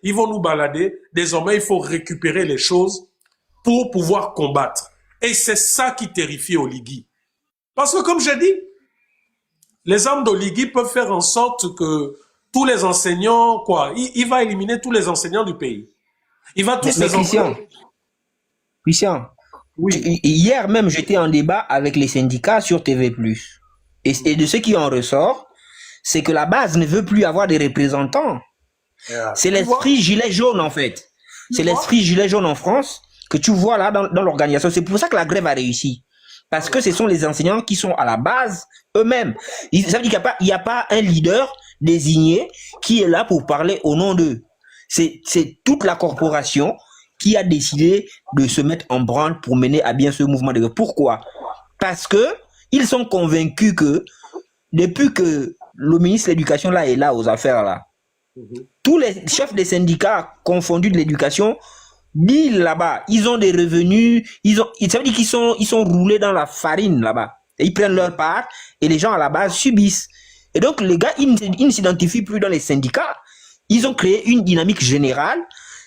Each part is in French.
ils vont nous balader. Désormais, il faut récupérer les choses pour pouvoir combattre. Et c'est ça qui terrifie Oligui. Parce que comme j'ai dit, les armes d'Oligui peuvent faire en sorte que tous les enseignants, il va éliminer tous les enseignants du pays. Il va tous Mais les Christian, envoyer. Christian, Oui. hier même, j'étais en débat avec les syndicats sur TV+. Et de ce qui en ressort, c'est que la base ne veut plus avoir des représentants. C'est Tu vois? l'esprit gilet jaune, en fait. Tu C'est vois? l'esprit gilet jaune en France que tu vois là dans l'organisation. C'est pour ça que la grève a réussi. Parce que ce sont les enseignants qui sont à la base eux-mêmes. Ça veut dire qu'il n'y a pas un leader désigné qui est là pour parler au nom d'eux. C'est toute la corporation qui a décidé de se mettre en branle pour mener à bien ce mouvement de grève. Pourquoi? Parce que ils sont convaincus que depuis que le ministre de l'Éducation là est là aux affaires là, Mhm. tous les chefs des syndicats confondus de l'éducation, disent là-bas, ils ont des revenus, ça veut dire ils sont roulés dans la farine là-bas. Et ils prennent leur part et les gens à la base subissent. Et donc les gars, ils ne s'identifient plus dans les syndicats. Ils ont créé une dynamique générale,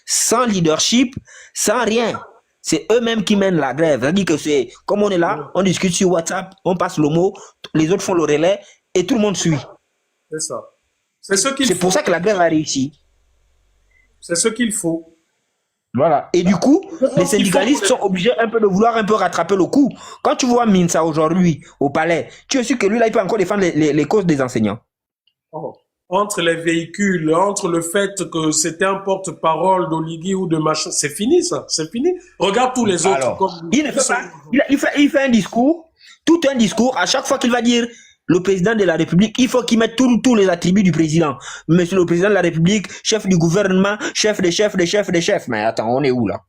sans leadership, sans rien. C'est eux-mêmes qui mènent la grève. C'est-à-dire que c'est comme on est là, on discute sur WhatsApp, on passe le mot, les autres font le relais et tout le monde suit. C'est ça. C'est ce qu'il C'est pour faut. ça que la grève a réussi. C'est ce qu'il faut. Voilà. Et du coup, Je les pense qu'il faut qu'on syndicalistes sont obligés un peu de vouloir un peu rattraper le coup. Quand tu vois Minsa aujourd'hui au palais, tu es sûr que lui, là, il peut encore défendre les causes des enseignants. Oh. Entre les véhicules, entre le fait que c'était un porte-parole d'Oligui ou de machin, c'est fini ça, c'est fini. Regarde tous les autres Alors, comme il ne ils fait sont. pas. Il fait un discours, tout un discours. À chaque fois qu'il va dire le président de la République, il faut qu'il mette tous les attributs du président. Monsieur le président de la République, chef du gouvernement, chef des chefs, des chefs, des chefs. Mais attends, on est où là?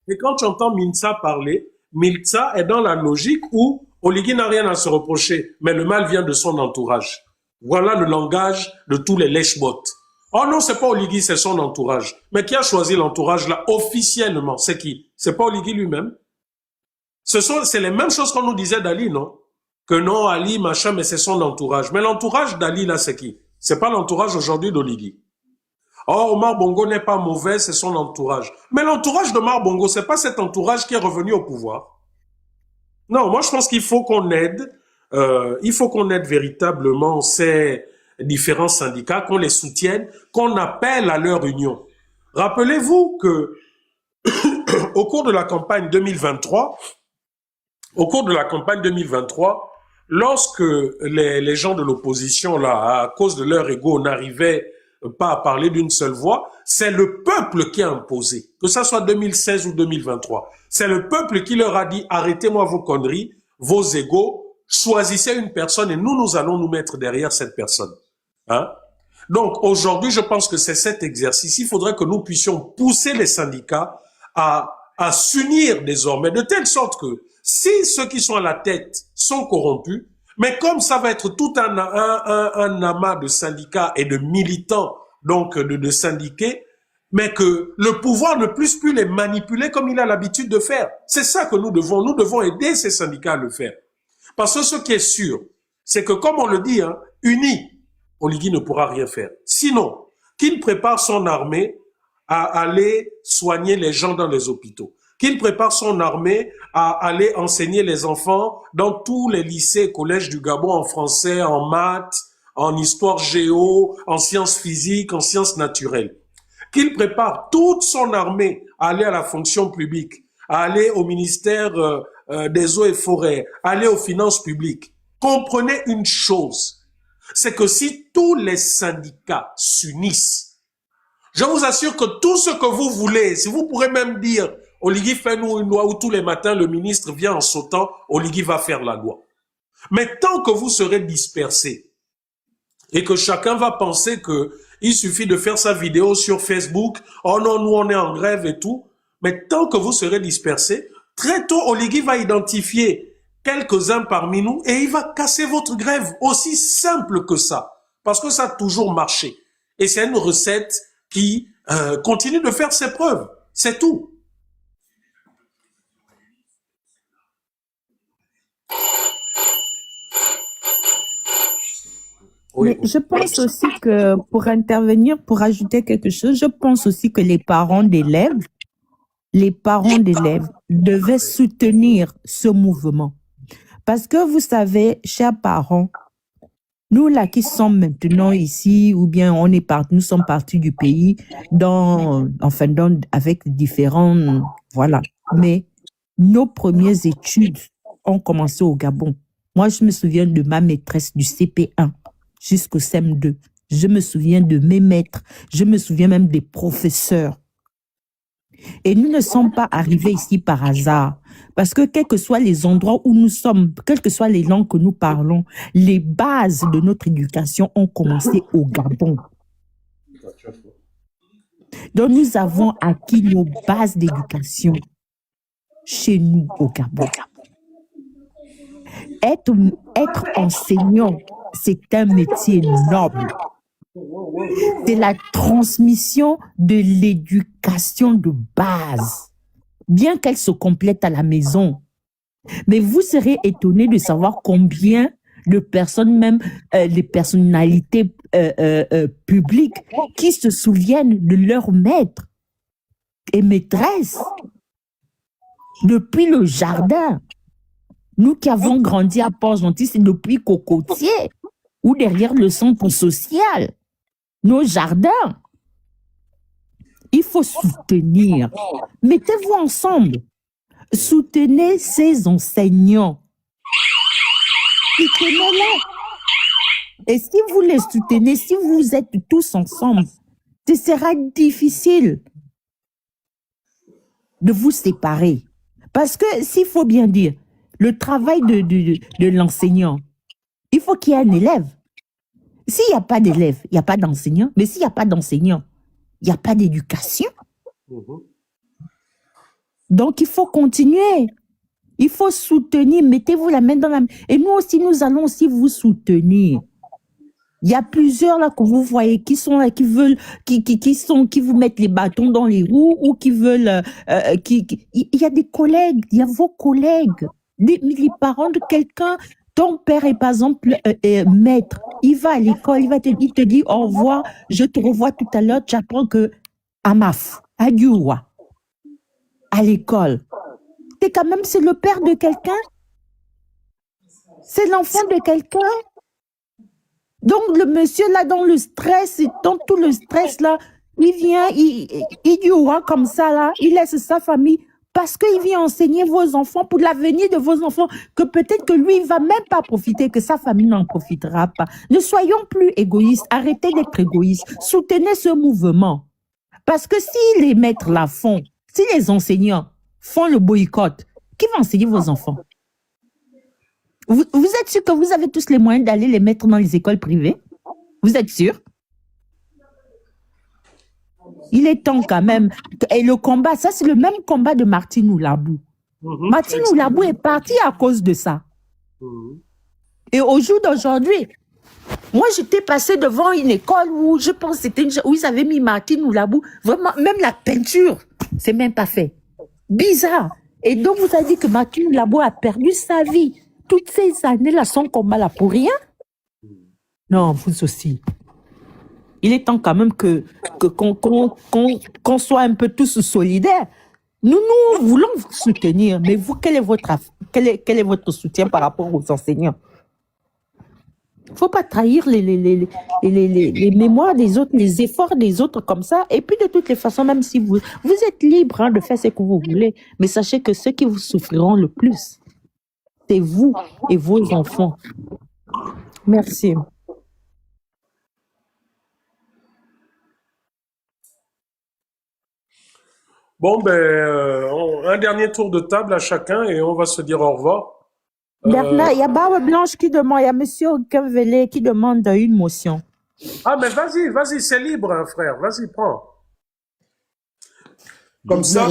Et quand tu entends Minsa parler, Minsa est dans la logique où Oligui n'a rien à se reprocher, mais le mal vient de son entourage. Voilà le langage de tous les lèche-bottes. Oh non, c'est pas Oligui, c'est son entourage. Mais qui a choisi l'entourage là officiellement? C'est qui? C'est pas Oligui lui-même. C'est les mêmes choses qu'on nous disait d'Ali, non? Que non, Ali, machin, mais c'est son entourage. Mais l'entourage d'Ali là, c'est qui? C'est pas l'entourage aujourd'hui d'Oligui. Oh, Omar Bongo n'est pas mauvais, c'est son entourage. Mais l'entourage d'Omar Bongo, c'est pas cet entourage qui est revenu au pouvoir. Non, moi je pense qu'il faut qu'on aide, il faut qu'on aide véritablement ces différents syndicats, qu'on les soutienne, qu'on appelle à leur union. Rappelez-vous que au cours de la campagne 2023, au cours de la campagne 2023, lorsque les gens de l'opposition, là, à cause de leur ego, n'arrivaient pas à parler d'une seule voix, c'est le peuple qui a imposé, que ça soit 2016 ou 2023. C'est le peuple qui leur a dit, arrêtez-moi vos conneries, vos égos, choisissez une personne et nous allons nous mettre derrière cette personne. Hein? Donc aujourd'hui, je pense que c'est cet exercice. Il faudrait que nous puissions pousser les syndicats à s'unir désormais, de telle sorte que si ceux qui sont à la tête sont corrompus, mais comme ça va être tout un amas de syndicats et de militants, donc de syndiqués, mais que le pouvoir ne puisse plus les manipuler comme il a l'habitude de faire. C'est ça que nous devons aider ces syndicats à le faire. Parce que ce qui est sûr, c'est que comme on le dit, hein, unis, Oligui ne pourra rien faire. Sinon, qu'il prépare son armée à aller soigner les gens dans les hôpitaux, qu'il prépare son armée à aller enseigner les enfants dans tous les lycées et collèges du Gabon en français, en maths, en histoire géo, en sciences physiques, en sciences naturelles. Qu'il prépare toute son armée à aller à la fonction publique, à aller au ministère des eaux et forêts, à aller aux finances publiques. Comprenez une chose, c'est que si tous les syndicats s'unissent, je vous assure que tout ce que vous voulez, si vous pourrez même dire, Oligui fait-nous une loi où tous les matins le ministre vient en sautant, Oligui va faire la loi. Mais tant que vous serez dispersés et que chacun va penser que il suffit de faire sa vidéo sur Facebook, oh non, nous on est en grève et tout, mais tant que vous serez dispersés, très tôt Oligui va identifier quelques-uns parmi nous et il va casser votre grève, aussi simple que ça, parce que ça a toujours marché. Et c'est une recette qui continue de faire ses preuves, c'est tout. Oui, Mais je pense aussi que pour intervenir, pour ajouter quelque chose, je pense aussi que les parents d'élèves devaient soutenir ce mouvement. Parce que vous savez, chers parents, nous là qui sommes maintenant ici, ou bien nous sommes partis du pays avec différents, voilà. Mais nos premières études ont commencé au Gabon. Moi, je me souviens de ma maîtresse du CP1 jusqu'au CM2. Je me souviens de mes maîtres. Je me souviens même des professeurs. Et nous ne sommes pas arrivés ici par hasard. Parce que quels que soient les endroits où nous sommes, quelles que soient les langues que nous parlons, les bases de notre éducation ont commencé au Gabon. Donc nous avons acquis nos bases d'éducation chez nous au Gabon. Être enseignant, c'est un métier noble. C'est la transmission de l'éducation de base, bien qu'elle se complète à la maison. Mais vous serez étonné de savoir combien de personnes, même les personnalités publiques, qui se souviennent de leur maître et maîtresse depuis le jardin. Nous qui avons grandi à Port-Gentil, c'est depuis Cocotier ou derrière le centre social. Nos jardins. Il faut soutenir. Mettez-vous ensemble. Soutenez ces enseignants. Soutenez-les. Et si vous les soutenez, si vous êtes tous ensemble, ce sera difficile de vous séparer. Parce que, s'il faut bien dire, le travail de l'enseignant, il faut qu'il y ait un élève. S'il n'y a pas d'élève, il n'y a pas d'enseignant. Mais s'il n'y a pas d'enseignant, il n'y a pas d'éducation. Donc, il faut continuer. Il faut soutenir. Mettez-vous la main dans la main. Et nous aussi, nous allons aussi vous soutenir. Il y a plusieurs là que vous voyez qui sont là, qui veulent, qui vous mettent les bâtons dans les roues ou qui veulent, il y a des collègues, il y a vos collègues, les parents de quelqu'un. Ton père est par exemple maître. Il va à l'école, il te dit au revoir, je te revois tout à l'heure. Tu apprends que Amaf, Adioua, à l'école. C'est le père de quelqu'un. C'est l'enfant de quelqu'un. Donc le monsieur là, dans le stress, dans tout le stress là, il vient, il dit ouais, comme ça là, il laisse sa famille parce qu'il vient enseigner vos enfants pour l'avenir de vos enfants, que peut-être que lui, il va même pas profiter, que sa famille n'en profitera pas. Ne soyons plus égoïstes, arrêtez d'être égoïstes, soutenez ce mouvement. Parce que si les maîtres la font, si les enseignants font le boycott, qui va enseigner vos enfants? Vous êtes sûr que vous avez tous les moyens d'aller les mettre dans les écoles privées? Vous êtes sûr? Il est temps quand même. Et le combat, ça c'est le même combat de Martine Oulabou. Martine Oulabou est partie à cause de ça. Et au jour d'aujourd'hui, moi j'étais passée devant une école où je pense c'était où ils avaient mis Martine Oulabou. Vraiment, même la peinture, c'est même pas fait. Bizarre. Et donc vous avez dit que Martine Oulabou a perdu sa vie. Toutes ces années-là, son combat là pour rien? Non, vous aussi. Il est temps quand même qu'on soit un peu tous solidaires. Nous voulons vous soutenir, mais vous, quel est votre soutien par rapport aux enseignants? Il ne faut pas trahir les mémoires des autres, les efforts des autres comme ça. Et puis de toutes les façons, même si vous êtes libre de faire ce que vous voulez, mais sachez que ceux qui vous souffriront le plus, c'est vous et vos enfants. Merci. Bon, un dernier tour de table à chacun et on va se dire au revoir. Bernard, il y a Barbe Blanche qui demande, il y a Monsieur Kevele qui demande une motion. Ah, mais vas-y, c'est libre, hein, frère. Vas-y, prends. Comme ça.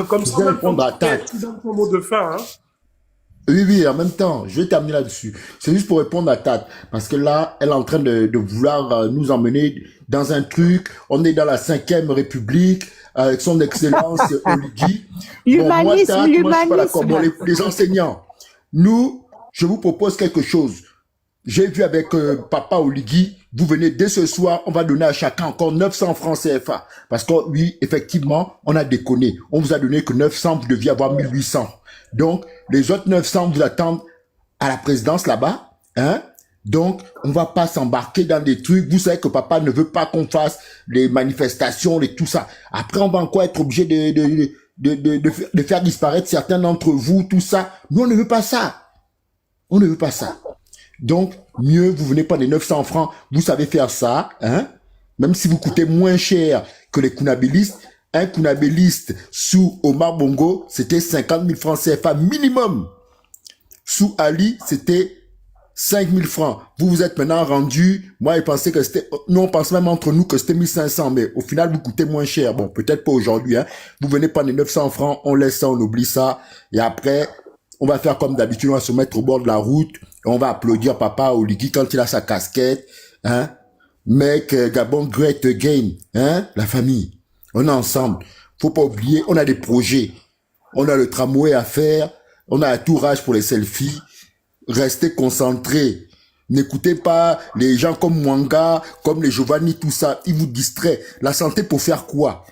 Comme ça, répondre à Tat. Tu donnes ton mot de fin, hein. Oui, en même temps, je vais terminer là-dessus. C'est juste pour répondre à Tat, parce que là, elle est en train de vouloir nous emmener dans un truc. On est dans la 5e République, avec son excellence Oligui. L'humanisme, moi, je suis pas d'accord. Bon, les enseignants, je vous propose quelque chose. J'ai vu avec Papa Oligui, vous venez dès ce soir, on va donner à chacun encore 900 francs CFA. Parce que oui, effectivement, on a déconné. On vous a donné que 900, vous deviez avoir 1800. Donc, les autres 900 vous attendent à la présidence là-bas. Hein? Donc, on va pas s'embarquer dans des trucs. Vous savez que papa ne veut pas qu'on fasse les manifestations et tout ça. Après, on va encore être obligé de faire disparaître certains d'entre vous, tout ça. Nous, on ne veut pas ça. On ne veut pas ça. Donc, mieux, vous venez pas des 900 francs, vous savez faire ça, hein? Même si vous coûtez moins cher que les Kounabélistes, un Kounabéliste sous Omar Bongo, c'était 50 000 francs CFA minimum. Sous Ali, c'était 5 000 francs. Vous vous êtes maintenant rendu, moi, je pensais que c'était, nous, on pense même entre nous que c'était 1500, mais au final, vous coûtez moins cher. Bon, peut-être pas aujourd'hui, hein. Vous venez pas des 900 francs, on laisse ça, on oublie ça, et après, on va faire comme d'habitude, on va se mettre au bord de la route, et on va applaudir papa Oligui quand il a sa casquette, hein. Mec, Gabon Great Again, hein, la famille. On est ensemble. Faut pas oublier, on a des projets. On a le tramway à faire, on a un tourage pour les selfies. Restez concentrés. N'écoutez pas les gens comme Mwanga, comme les Giovanni, tout ça. Ils vous distraient. La santé pour faire quoi?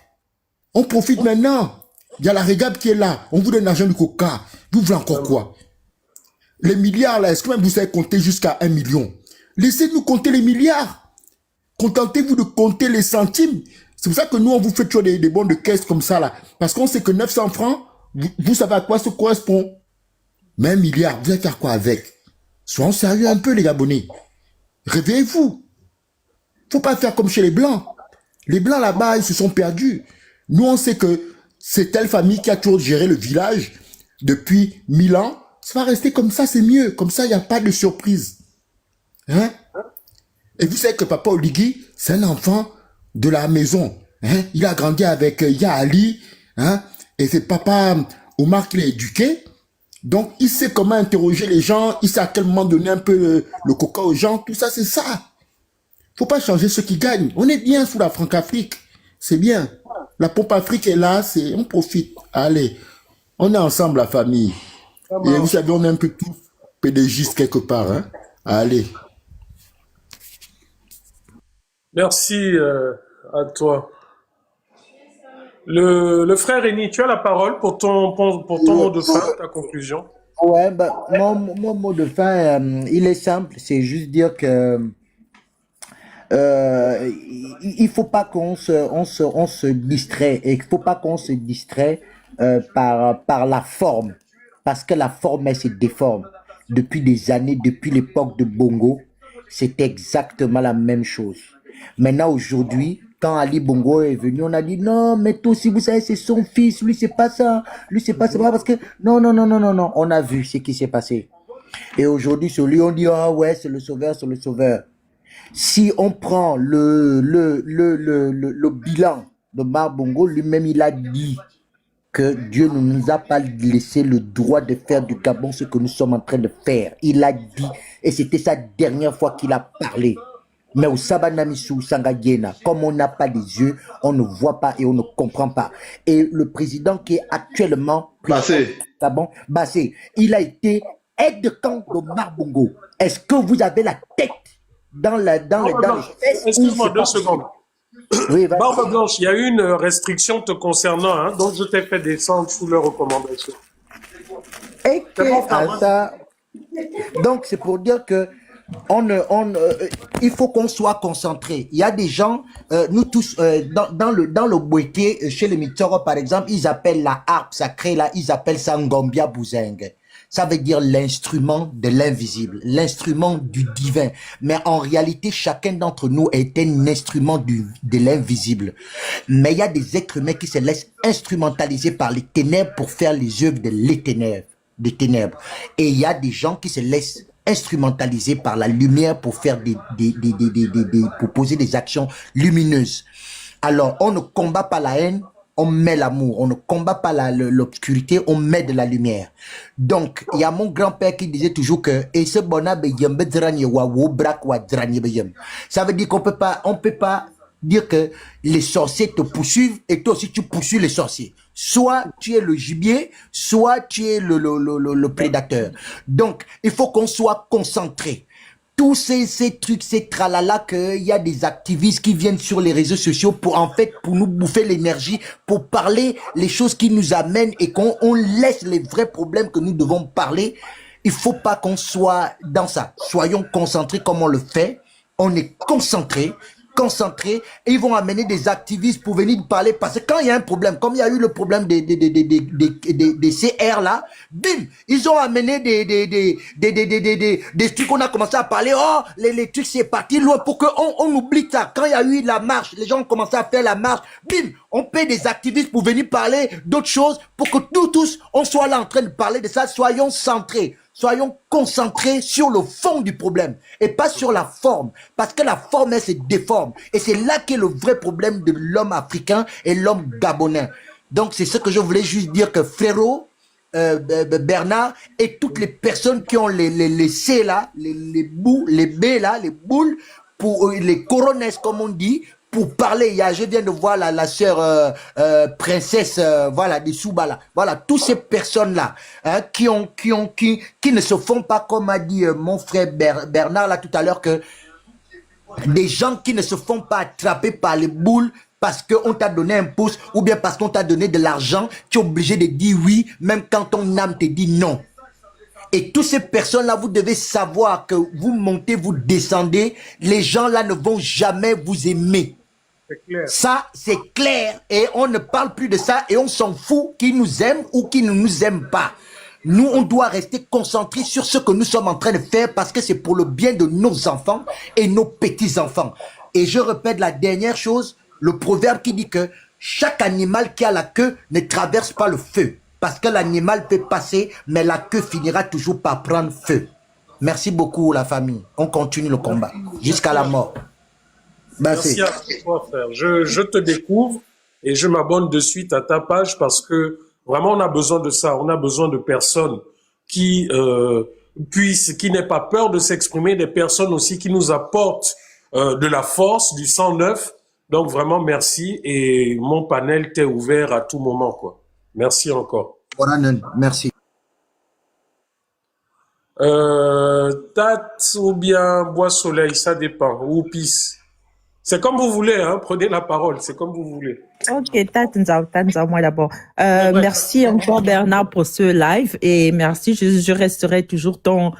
On profite maintenant. Il y a la régab qui est là. On vous donne l'argent du coca. Vous voulez encore quoi? Les milliards là, est-ce que même vous savez compter jusqu'à 1 million? Laissez-nous compter les milliards. Contentez-vous de compter les centimes. C'est pour ça que nous, on vous fait toujours des bons de caisse comme ça là. Parce qu'on sait que 900 francs, vous savez à quoi ça correspond. Mais 1 milliard, vous allez faire quoi avec? Soyons sérieux un peu les Gabonais. Réveillez-vous. Faut pas faire comme chez les Blancs. Les Blancs là-bas, ils se sont perdus. Nous, on sait que c'est telle famille qui a toujours géré le village depuis 1000 ans. Ça va rester comme ça, c'est mieux. Comme ça, il n'y a pas de surprise. Hein? Et vous savez que Papa Oligui, c'est un enfant de la maison. Hein? Il a grandi avec Ya Ali. Hein? Et c'est Papa Omar qui l'a éduqué. Donc, il sait comment interroger les gens. Il sait à quel moment donner un peu le coca aux gens. Tout ça, c'est ça. Faut pas changer ceux qui gagnent. On est bien sous la Franc-Afrique. C'est bien. La pompe Afrique est là. On profite. Allez. On est ensemble, la famille. Et vous savez, on est un peu tous pédégistes quelque part. Hein? Allez. Merci à toi. Le frère Eni, tu as la parole pour ton mot de fin, ta conclusion. Ouais, bah, mon mot de fin, il est simple, c'est juste dire que il faut pas qu'on on se distrait, et il faut pas qu'on se distrait par la forme, parce que la forme, elle se déforme. Depuis des années, depuis l'époque de Bongo, c'est exactement la même chose. Maintenant, aujourd'hui, quand Ali Bongo est venu, on a dit non, mais toi aussi, vous savez, c'est son fils, lui, c'est pas ça, lui, c'est pas ça, parce que non, non, non, non, non, non, on a vu ce qui s'est passé. Et aujourd'hui, sur lui, on dit, ah ouais, c'est le sauveur, c'est le sauveur. Si on prend le bilan de Mar Bongo, lui-même, il a dit que Dieu ne nous a pas laissé le droit de faire du Gabon ce que nous sommes en train de faire. Il a dit, et c'était sa dernière fois qu'il a parlé. Mais au Sabanamisou Sangagena, comme on n'a pas les yeux, on ne voit pas et on ne comprend pas. Et le président qui est actuellement Gabon, Bassé, il a été aide-camp de Marbongo. Est-ce que vous avez la tête dans les fesses? Excuse-moi 2 secondes. Oui, Barbe Blanche, il y a eu une restriction te concernant, hein, donc je t'ai fait descendre sous leurs recommandations. Et donc c'est pour dire que il faut qu'on soit concentré. Il y a des gens, nous tous, dans le boîtier, chez les Mitoro par exemple, ils appellent la harpe sacrée, là, ils appellent ça Ngombia Bouzeng. Ça veut dire l'instrument de l'invisible, l'instrument du divin. Mais en réalité, chacun d'entre nous est un instrument de l'invisible. Mais il y a des êtres humains qui se laissent instrumentaliser par les ténèbres pour faire les œuvres des ténèbres. Et il y a des gens qui se laissent instrumentaliser par la lumière pour faire pour poser des actions lumineuses. Alors, on ne combat pas la haine, on met l'amour. On ne combat pas l'obscurité, on met de la lumière. Donc, il y a mon grand-père qui disait toujours que ça veut dire qu'on peut pas dire que les sorciers te poursuivent et toi aussi tu poursuis les sorciers. Soit tu es le gibier, soit tu es le prédateur. Donc, il faut qu'on soit concentré. tous ces trucs, ces tralala, qu'il y a des activistes qui viennent sur les réseaux sociaux pour nous bouffer l'énergie, pour parler les choses qui nous amènent et qu'on laisse les vrais problèmes que nous devons parler. Il faut pas qu'on soit dans ça. Soyons concentrés comme on le fait. On est concentrés, et ils vont amener des activistes pour venir parler, parce que quand il y a un problème, comme il y a eu le problème des CR là, bim, ils ont amené des trucs, on a commencé à parler, oh, les trucs c'est parti loin, pour on oublie ça. Quand il y a eu la marche, les gens ont commencé à faire la marche, bim, on paie des activistes pour venir parler d'autres choses, pour que nous tous, on soit là en train de parler de ça. Soyons centrés. Soyons concentrés sur le fond du problème et pas sur la forme, parce que la forme, elle se déforme. Et c'est là qu'est le vrai problème de l'homme africain et l'homme gabonais. Donc, c'est ce que je voulais juste dire, que frérot, Bernard et toutes les personnes qui ont les C là, les bouts, les B là, les boules, pour les coronesses comme on dit, pour parler. Je viens de voir la sœur princesse, voilà, des Soubala. Voilà, toutes ces personnes-là, hein, qui ne se font pas, comme a dit mon frère Bernard là tout à l'heure, que des gens qui ne se font pas attraper par les boules parce qu'on t'a donné un pouce ou bien parce qu'on t'a donné de l'argent, tu es obligé de dire oui, même quand ton âme te dit non. Et toutes ces personnes-là, vous devez savoir que vous montez, vous descendez, les gens-là ne vont jamais vous aimer. Clair. Ça, c'est clair, et on ne parle plus de ça, et on s'en fout qui nous aime ou qui ne nous aime pas. Nous, on doit rester concentrés sur ce que nous sommes en train de faire, parce que c'est pour le bien de nos enfants et nos petits-enfants. Et je répète la dernière chose, le proverbe qui dit que chaque animal qui a la queue ne traverse pas le feu, parce que l'animal peut passer, mais la queue finira toujours par prendre feu. Merci beaucoup, la famille. On continue le combat jusqu'à la mort. Merci à toi, frère. Je te découvre et je m'abonne de suite à ta page, parce que vraiment on a besoin de ça. On a besoin de personnes qui qui n'aient pas peur de s'exprimer, des personnes aussi qui nous apportent de la force, du sang neuf. Donc vraiment merci, et mon panel t'est ouvert à tout moment, quoi. Merci encore. Merci. Tate ou bien bois soleil, ça dépend. Ou pisse. C'est comme vous voulez, hein, prenez la parole, c'est comme vous voulez. Ok, Tanzao, moi d'abord. Merci encore Bernard pour ce live, et merci, je resterai toujours ton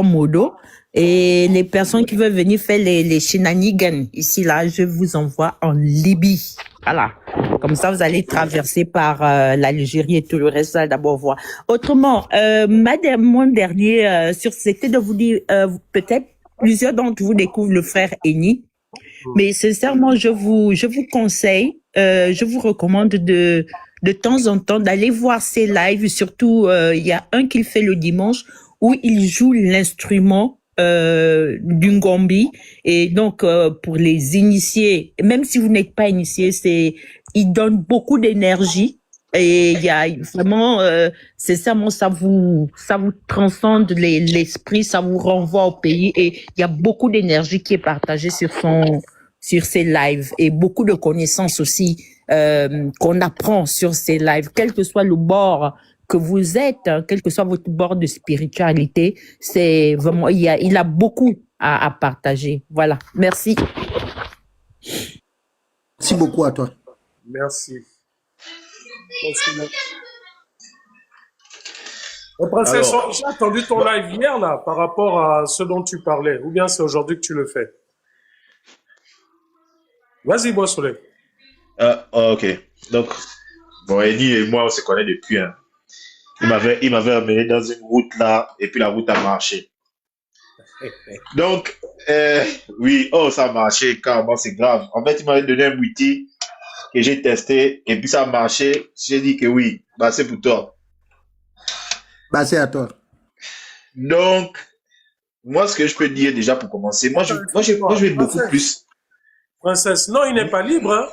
modo. Et les personnes qui veulent venir faire les shenanigans ici, là, je vous envoie en Libye. Voilà. Comme ça, vous allez traverser par l'Algérie et tout le reste, vous allez d'abord voir. Autrement, mon dernier c'était de vous dire, peut-être plusieurs d'entre vous découvrent le frère Eni, mais sincèrement, je vous conseille, je vous recommande de temps en temps d'aller voir ses lives. Surtout, il y a un qu'il fait le dimanche où il joue l'instrument du ngombi, et donc pour les initiés, même si vous n'êtes pas initié, il donne beaucoup d'énergie, et il y a vraiment sincèrement, ça vous transcende l'esprit, ça vous renvoie au pays, et il y a beaucoup d'énergie qui est partagée sur ses lives, et beaucoup de connaissances aussi qu'on apprend sur ces lives, quel que soit le bord que vous êtes, hein, quel que soit votre bord de spiritualité, c'est vraiment, il a beaucoup à partager. Voilà. Merci. Merci beaucoup à toi. Merci. Princesse, j'ai attendu ton live hier, là, par rapport à ce dont tu parlais, ou bien c'est aujourd'hui que tu le fais? Vas-y, Bois Soleil. Ok. Donc, bon, Eddie et moi, on se connaît depuis, hein. Il m'avait amené dans une route là, et puis la route a marché. Donc, oui, ça a marché, carrément, c'est grave. En fait, il m'avait donné un outil que j'ai testé, et puis ça a marché. J'ai dit que oui, bah c'est pour toi. Bah c'est à toi. Donc, moi, ce que je peux dire déjà pour commencer, moi je vais beaucoup plus. Princesse, non, il n'est pas libre, hein.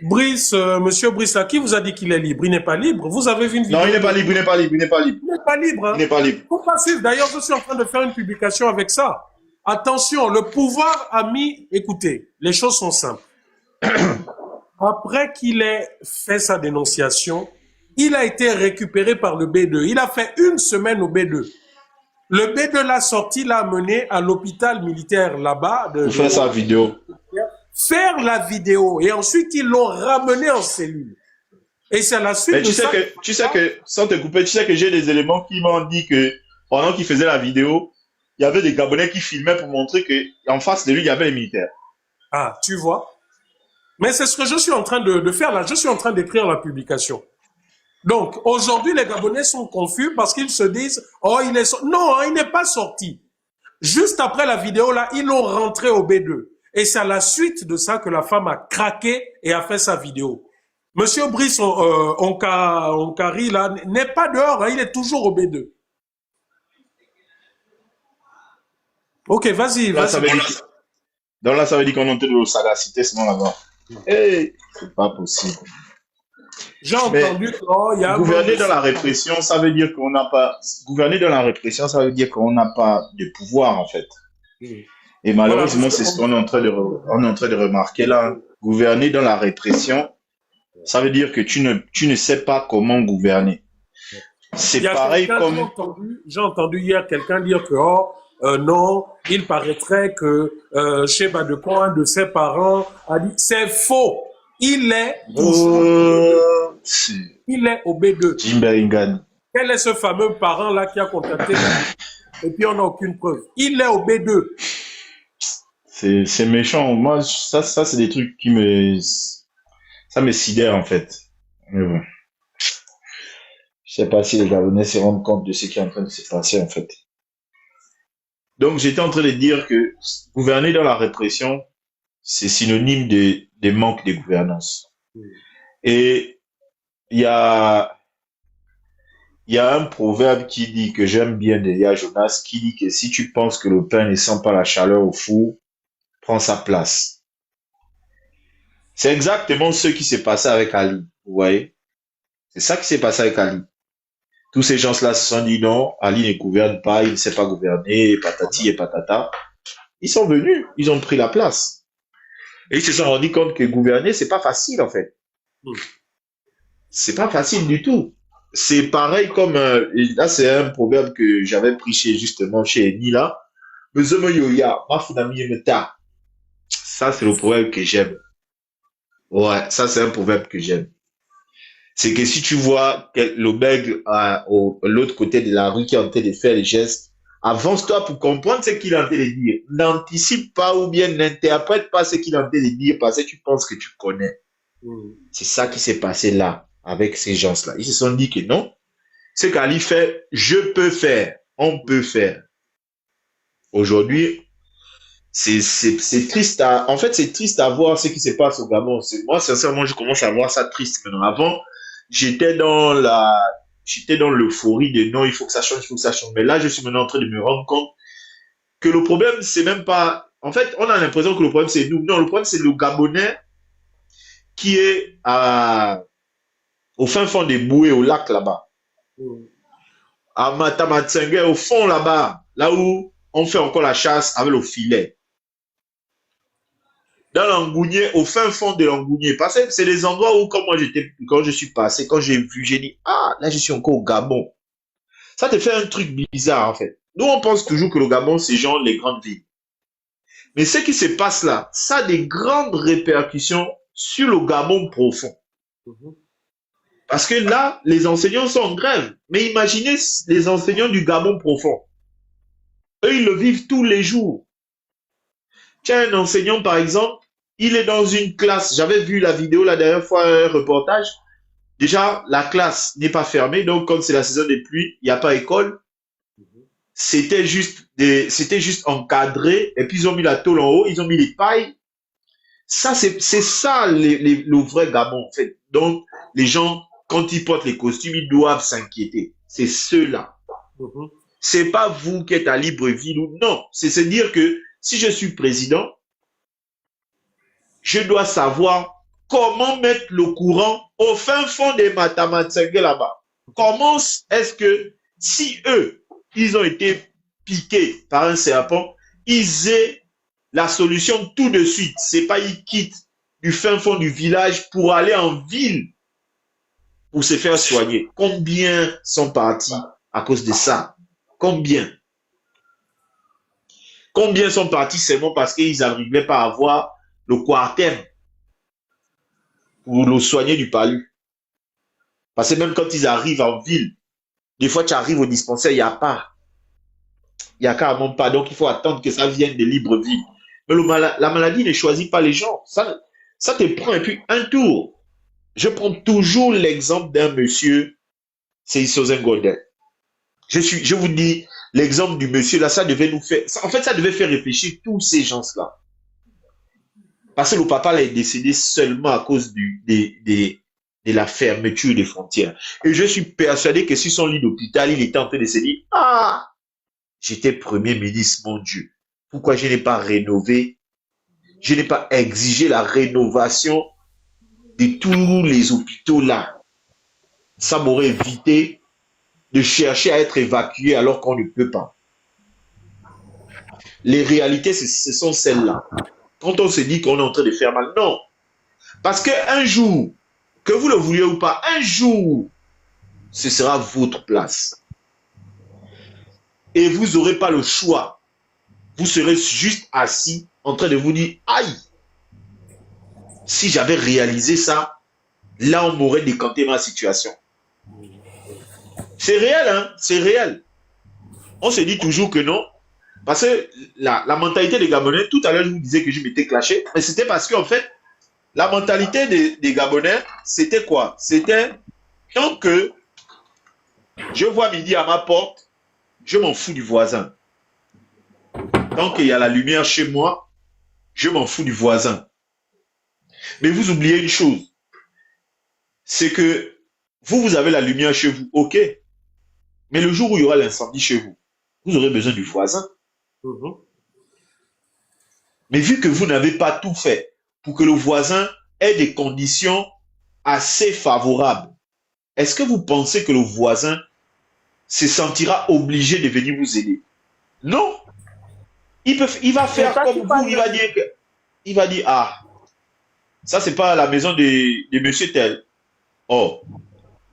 Brice, monsieur Brice, là, qui vous a dit qu'il est libre? Il n'est pas libre. Vous avez vu une vidéo? Non, il n'est pas libre, Il n'est pas libre, hein. Il n'est pas libre. Faut pas suivre. D'ailleurs, je suis en train de faire une publication avec ça. Attention, le pouvoir a mis, écoutez, les choses sont simples. Après qu'il ait fait sa dénonciation, il a été récupéré par le B2. Il a fait une semaine au B2. Le B de la sortie l'a amené à l'hôpital militaire là-bas. Pour faire sa vidéo. Faire la vidéo. Et ensuite, ils l'ont ramené en cellule. Et c'est à la suite Mais de tu sais ça. que, sans te couper, tu sais que j'ai des éléments qui m'ont dit que pendant qu'il faisait la vidéo, il y avait des Gabonais qui filmaient pour montrer que en face de lui, il y avait les militaires. Ah, tu vois. Mais c'est ce que je suis en train de faire là. Je suis en train d'écrire la publication. Donc, aujourd'hui, les Gabonais sont confus parce qu'ils se disent, oh, il est sorti. Non, hein, il n'est pas sorti. Juste après la vidéo là, ils l'ont rentré au B2. Et c'est à la suite de ça que la femme a craqué et a fait sa vidéo. Monsieur Brice Onkari là n'est pas dehors, hein, il est toujours au B2. Ok, vas-y, Là, vas-y. ça veut dire, donc là, ça veut dire qu'on est en train de le sagacité, sinon là-bas. Hey, c'est pas possible. J'ai Mais entendu qu'il y a gouverner dans la répression, ça veut dire qu'on n'a pas. Gouverner dans la répression, ça veut dire qu'on n'a pas de pouvoir, en fait. Et malheureusement, Voilà, c'est ce qu'on est en train de remarquer là. Gouverner dans la répression, ça veut dire que tu ne sais pas comment gouverner. C'est pareil comme. J'ai entendu hier quelqu'un dire que non, il paraîtrait que Sheba de Coin, un de ses parents, a dit c'est faux. Il est il est au B2. Jimberingan. Quel est ce fameux parent là qui a contacté et puis on n'a aucune preuve. Il est au B2. C'est méchant. Moi, ça c'est des trucs ça me sidère en fait. Mais bon. Je sais pas si les Gabonais se rendent compte de ce qui est en train de se passer en fait. Donc j'étais en train de dire que gouverner dans la répression, c'est synonyme de manque de gouvernance. Et il y a un proverbe qui dit que j'aime bien d'Elia Jonas, qui dit que si tu penses que le pain ne sent pas la chaleur au four, prends sa place. C'est exactement ce qui s'est passé avec Ali, vous voyez. C'est ça qui s'est passé avec Ali. Tous ces gens-là se sont dit non, Ali ne gouverne pas, il ne sait pas gouverner, patati et patata. Ils sont venus, ils ont pris la place. Et ils se sont rendus compte que gouverner, c'est pas facile en fait. C'est pas facile du tout. C'est pareil comme, là c'est un proverbe que j'avais prêché justement chez Nila. Ça c'est le proverbe que j'aime. Ouais, ça c'est un proverbe que j'aime. C'est que si tu vois le bègue à l'autre côté de la rue qui est en train de faire les gestes, avance-toi pour comprendre ce qu'il est en train de dire. N'anticipe pas ou bien n'interprète pas ce qu'il est en train de dire parce que tu penses que tu connais. C'est ça qui s'est passé là, avec ces gens-là. Ils se sont dit que non, ce qu'Ali fait, je peux faire, on peut faire. Aujourd'hui, c'est triste en fait, c'est triste à voir ce qui se passe au Gabon. Moi, sincèrement, je commence à voir ça triste maintenant. Avant, j'étais dans l'euphorie de non, il faut que ça change, il faut que ça change. Mais là, je suis maintenant en train de me rendre compte que le problème, c'est même pas, en fait, on a l'impression que le problème, c'est nous. Non, le problème, c'est le Gabonais qui est au fin fond des bouées, au lac là-bas. À Matamatsenge, au fond là-bas, là où on fait encore la chasse avec le filet. Dans l'Angounier, au fin fond de l'Angounier. Parce que c'est des endroits où, quand je suis passé, quand j'ai vu, j'ai dit, ah, là, je suis encore au Gabon. Ça te fait un truc bizarre, en fait. Nous, on pense toujours que le Gabon, c'est genre les grandes villes. Mais ce qui se passe là, ça a des grandes répercussions sur le Gabon profond. Parce que là, les enseignants sont en grève. Mais imaginez les enseignants du Gabon profond. Eux, ils le vivent tous les jours. Tiens, un enseignant, par exemple, il est dans une classe. J'avais vu la vidéo la dernière fois, un reportage. Déjà, la classe n'est pas fermée. Donc, comme c'est la saison des pluies, il n'y a pas école. C'était juste encadré. Et puis, ils ont mis la tôle en haut. Ils ont mis les pailles. Ça, c'est ça, le vrai Gabon, en fait. Donc, les gens, quand ils portent les costumes, ils doivent s'inquiéter. C'est ceux-là. C'est pas vous qui êtes à Libreville ou non. C'est se dire que si je suis président, je dois savoir comment mettre le courant au fin fond des Matamatsenge là-bas. Comment est-ce que si eux, ils ont été piqués par un serpent, ils aient la solution tout de suite. C'est pas ils quittent du fin fond du village pour aller en ville pour se faire soigner. Combien sont partis à cause de ça? Combien? Combien sont partis seulement parce qu'ils n'arrivaient pas à avoir le quartier pour le soigner du palu. Parce que même quand ils arrivent en ville, des fois tu arrives au dispensaire, il n'y a pas. Il n'y a carrément pas. Donc il faut attendre que ça vienne de Libreville. Mais la maladie ne choisit pas les gens. Ça te prend et puis un tour. Je prends toujours l'exemple d'un monsieur, c'est Isozen Golden. Je vous dis, l'exemple du monsieur là, ça devait nous faire, en fait ça devait faire réfléchir tous ces gens-là. Parce que le papa là est décédé seulement à cause de la fermeture des frontières. Et je suis persuadé que sur son lit d'hôpital, il était en train de se dire, ah, j'étais premier ministre, mon Dieu. Pourquoi je n'ai pas rénové, je n'ai pas exigé la rénovation de tous les hôpitaux là. Ça m'aurait évité de chercher à être évacué alors qu'on ne peut pas. Les réalités, ce sont celles-là. Quand on se dit qu'on est en train de faire mal, non. Parce qu'un jour, que vous le vouliez ou pas, un jour, ce sera votre place. Et vous n'aurez pas le choix. Vous serez juste assis en train de vous dire, aïe, si j'avais réalisé ça, là on m'aurait décanté ma situation. C'est réel, hein, c'est réel. On se dit toujours que non. Parce que la mentalité des Gabonais, tout à l'heure je vous disais que je m'étais clashé, mais c'était parce qu'en fait, la mentalité des Gabonais, c'était quoi? C'était, tant que je vois midi à ma porte, je m'en fous du voisin. Tant qu'il y a la lumière chez moi, je m'en fous du voisin. Mais vous oubliez une chose, c'est que vous avez la lumière chez vous, ok. Mais le jour où il y aura l'incendie chez vous, vous aurez besoin du voisin. Mais vu que vous n'avez pas tout fait pour que le voisin ait des conditions assez favorables, est-ce que vous pensez que le voisin se sentira obligé de venir vous aider? Non. Il va faire comme vous, il va dire, ah, ça c'est pas la maison de monsieur tel. Oh,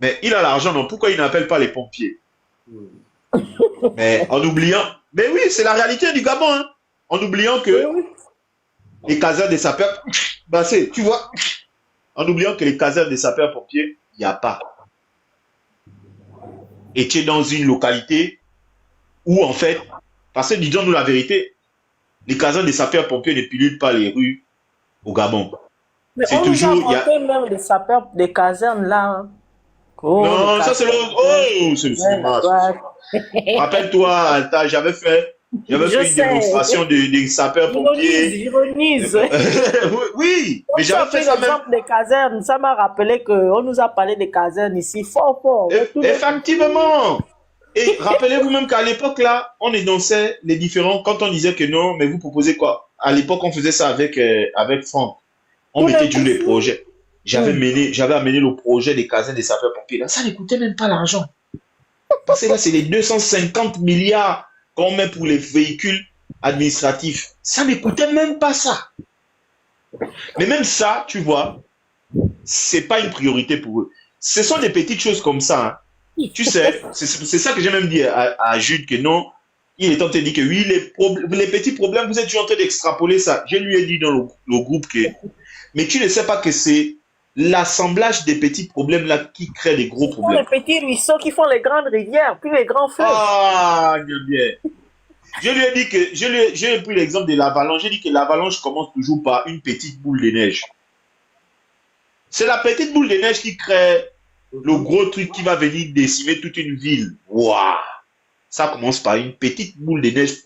mais il a l'argent, non, pourquoi il n'appelle pas les pompiers? Mais en oubliant, mais oui, c'est la réalité du Gabon, hein. En oubliant que les casernes des sapeurs, bah tu vois, en oubliant que les casernes des sapeurs-pompiers, il n'y a pas. Et tu es dans une localité où, en fait, parce que disons-nous la vérité, les casernes des sapeurs-pompiers ne pilulent pas les rues au Gabon. Mais on toujours, nous a monté même des sapeurs, des casernes là. Hein. Oh, non, ça c'est le... Oh, c'est le cinéma. Rappelle-toi, j'avais fait une démonstration des sapeurs-pompiers. J'ironise. Oui, mais j'avais fait ça même. L'exemple des casernes, ça m'a rappelé qu'on nous a parlé des casernes ici, fort. Effectivement. Et rappelez-vous même qu'à l'époque là, on énonçait les différents, quand on disait que non, mais vous proposez quoi? À l'époque, on faisait ça avec Franck. On mettait toujours les projets. J'avais amené le projet des casernes des sapeurs-pompiers. Là, ça ne coûtait même pas l'argent. Parce que là, c'est les 250 milliards qu'on met pour les véhicules administratifs. Ça ne coûtait même pas ça. Mais même ça, tu vois, c'est pas une priorité pour eux. Ce sont des petites choses comme ça. Hein. Tu sais, c'est ça que j'ai même dit à Jude que non. Il est en train de dire que oui, les petits problèmes, vous êtes toujours en train d'extrapoler ça. Je lui ai dit dans le groupe que... Mais tu ne sais pas que c'est l'assemblage des petits problèmes là qui crée des gros problèmes. Les petits ruisseaux qui font les grandes rivières, puis les grands fleuves. Ah, bien. Je lui ai dit que, j'ai pris l'exemple de l'avalanche. J'ai dit que l'avalanche commence toujours par une petite boule de neige. C'est la petite boule de neige qui crée le gros truc qui va venir décimer toute une ville. Waouh! Ça commence par une petite boule de neige.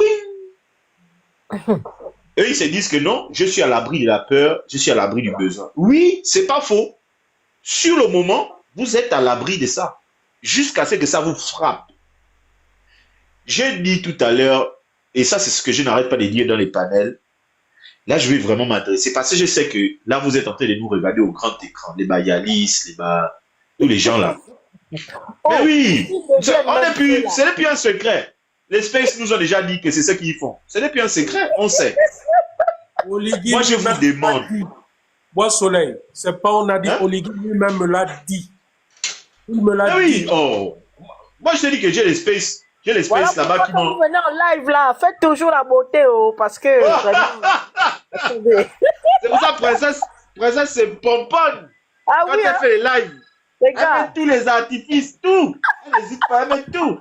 Eux, ils se disent que non, je suis à l'abri de la peur, je suis à l'abri du besoin. Oui, c'est pas faux. Sur le moment, vous êtes à l'abri de ça. Jusqu'à ce que ça vous frappe. J'ai dit tout à l'heure, et ça c'est ce que je n'arrête pas de dire dans les panels, là je vais vraiment m'adresser, parce que je sais que là vous êtes en train de nous regarder au grand écran, les Bayalis, tous les gens là. Mais oui, ce n'est plus un secret. Les Space nous ont déjà dit que c'est ce qu'ils font. Ce n'est plus un secret, on sait. Moi, je vous demande. Bois Soleil, c'est pas on a dit, hein? Oligui lui-même me l'a dit. Il me l'a dit. Oui, oh. Moi, je te dis que j'ai les Space. J'ai l'espèce Voilà là-bas pourquoi qui quand m'ont... vous venez en live là, faites toujours la beauté, oh, parce que vraiment, attendez. C'est pour ça, princesse, c'est pomponne. Ah Quand oui, elle hein, fait les lives, les elle met gars. tous les artifices, tout. Elle n'hésite pas, elle met tout.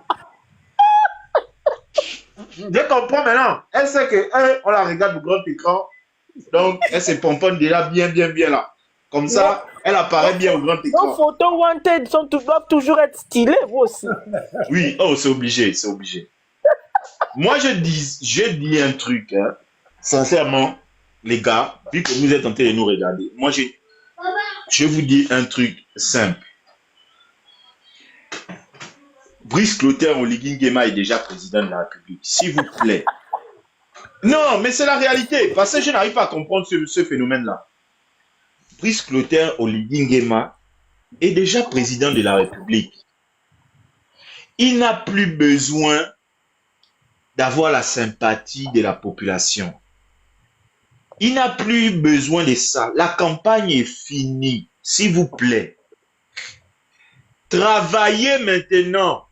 Je comprends maintenant. Elle sait on la regarde au grand écran. Donc, elle se pomponne déjà bien là. Comme ça, elle apparaît bien au grand Nos écran. photos wanted doivent toujours être stylées, vous aussi. Oui, oh, c'est obligé, c'est obligé. Moi, je dis un truc, hein. Sincèrement, les gars, vu que vous êtes en train de nous regarder, moi, je vous dis un truc simple. Brice Clotaire Oligui Nguema est déjà président de la République. S'il vous plaît. Non, mais c'est la réalité. Parce que je n'arrive pas à comprendre ce phénomène-là. Brice Clotaire Oligui Nguema est déjà président de la République. Il n'a plus besoin d'avoir la sympathie de la population. Il n'a plus besoin de ça. La campagne est finie. S'il vous plaît. Travaillez maintenant.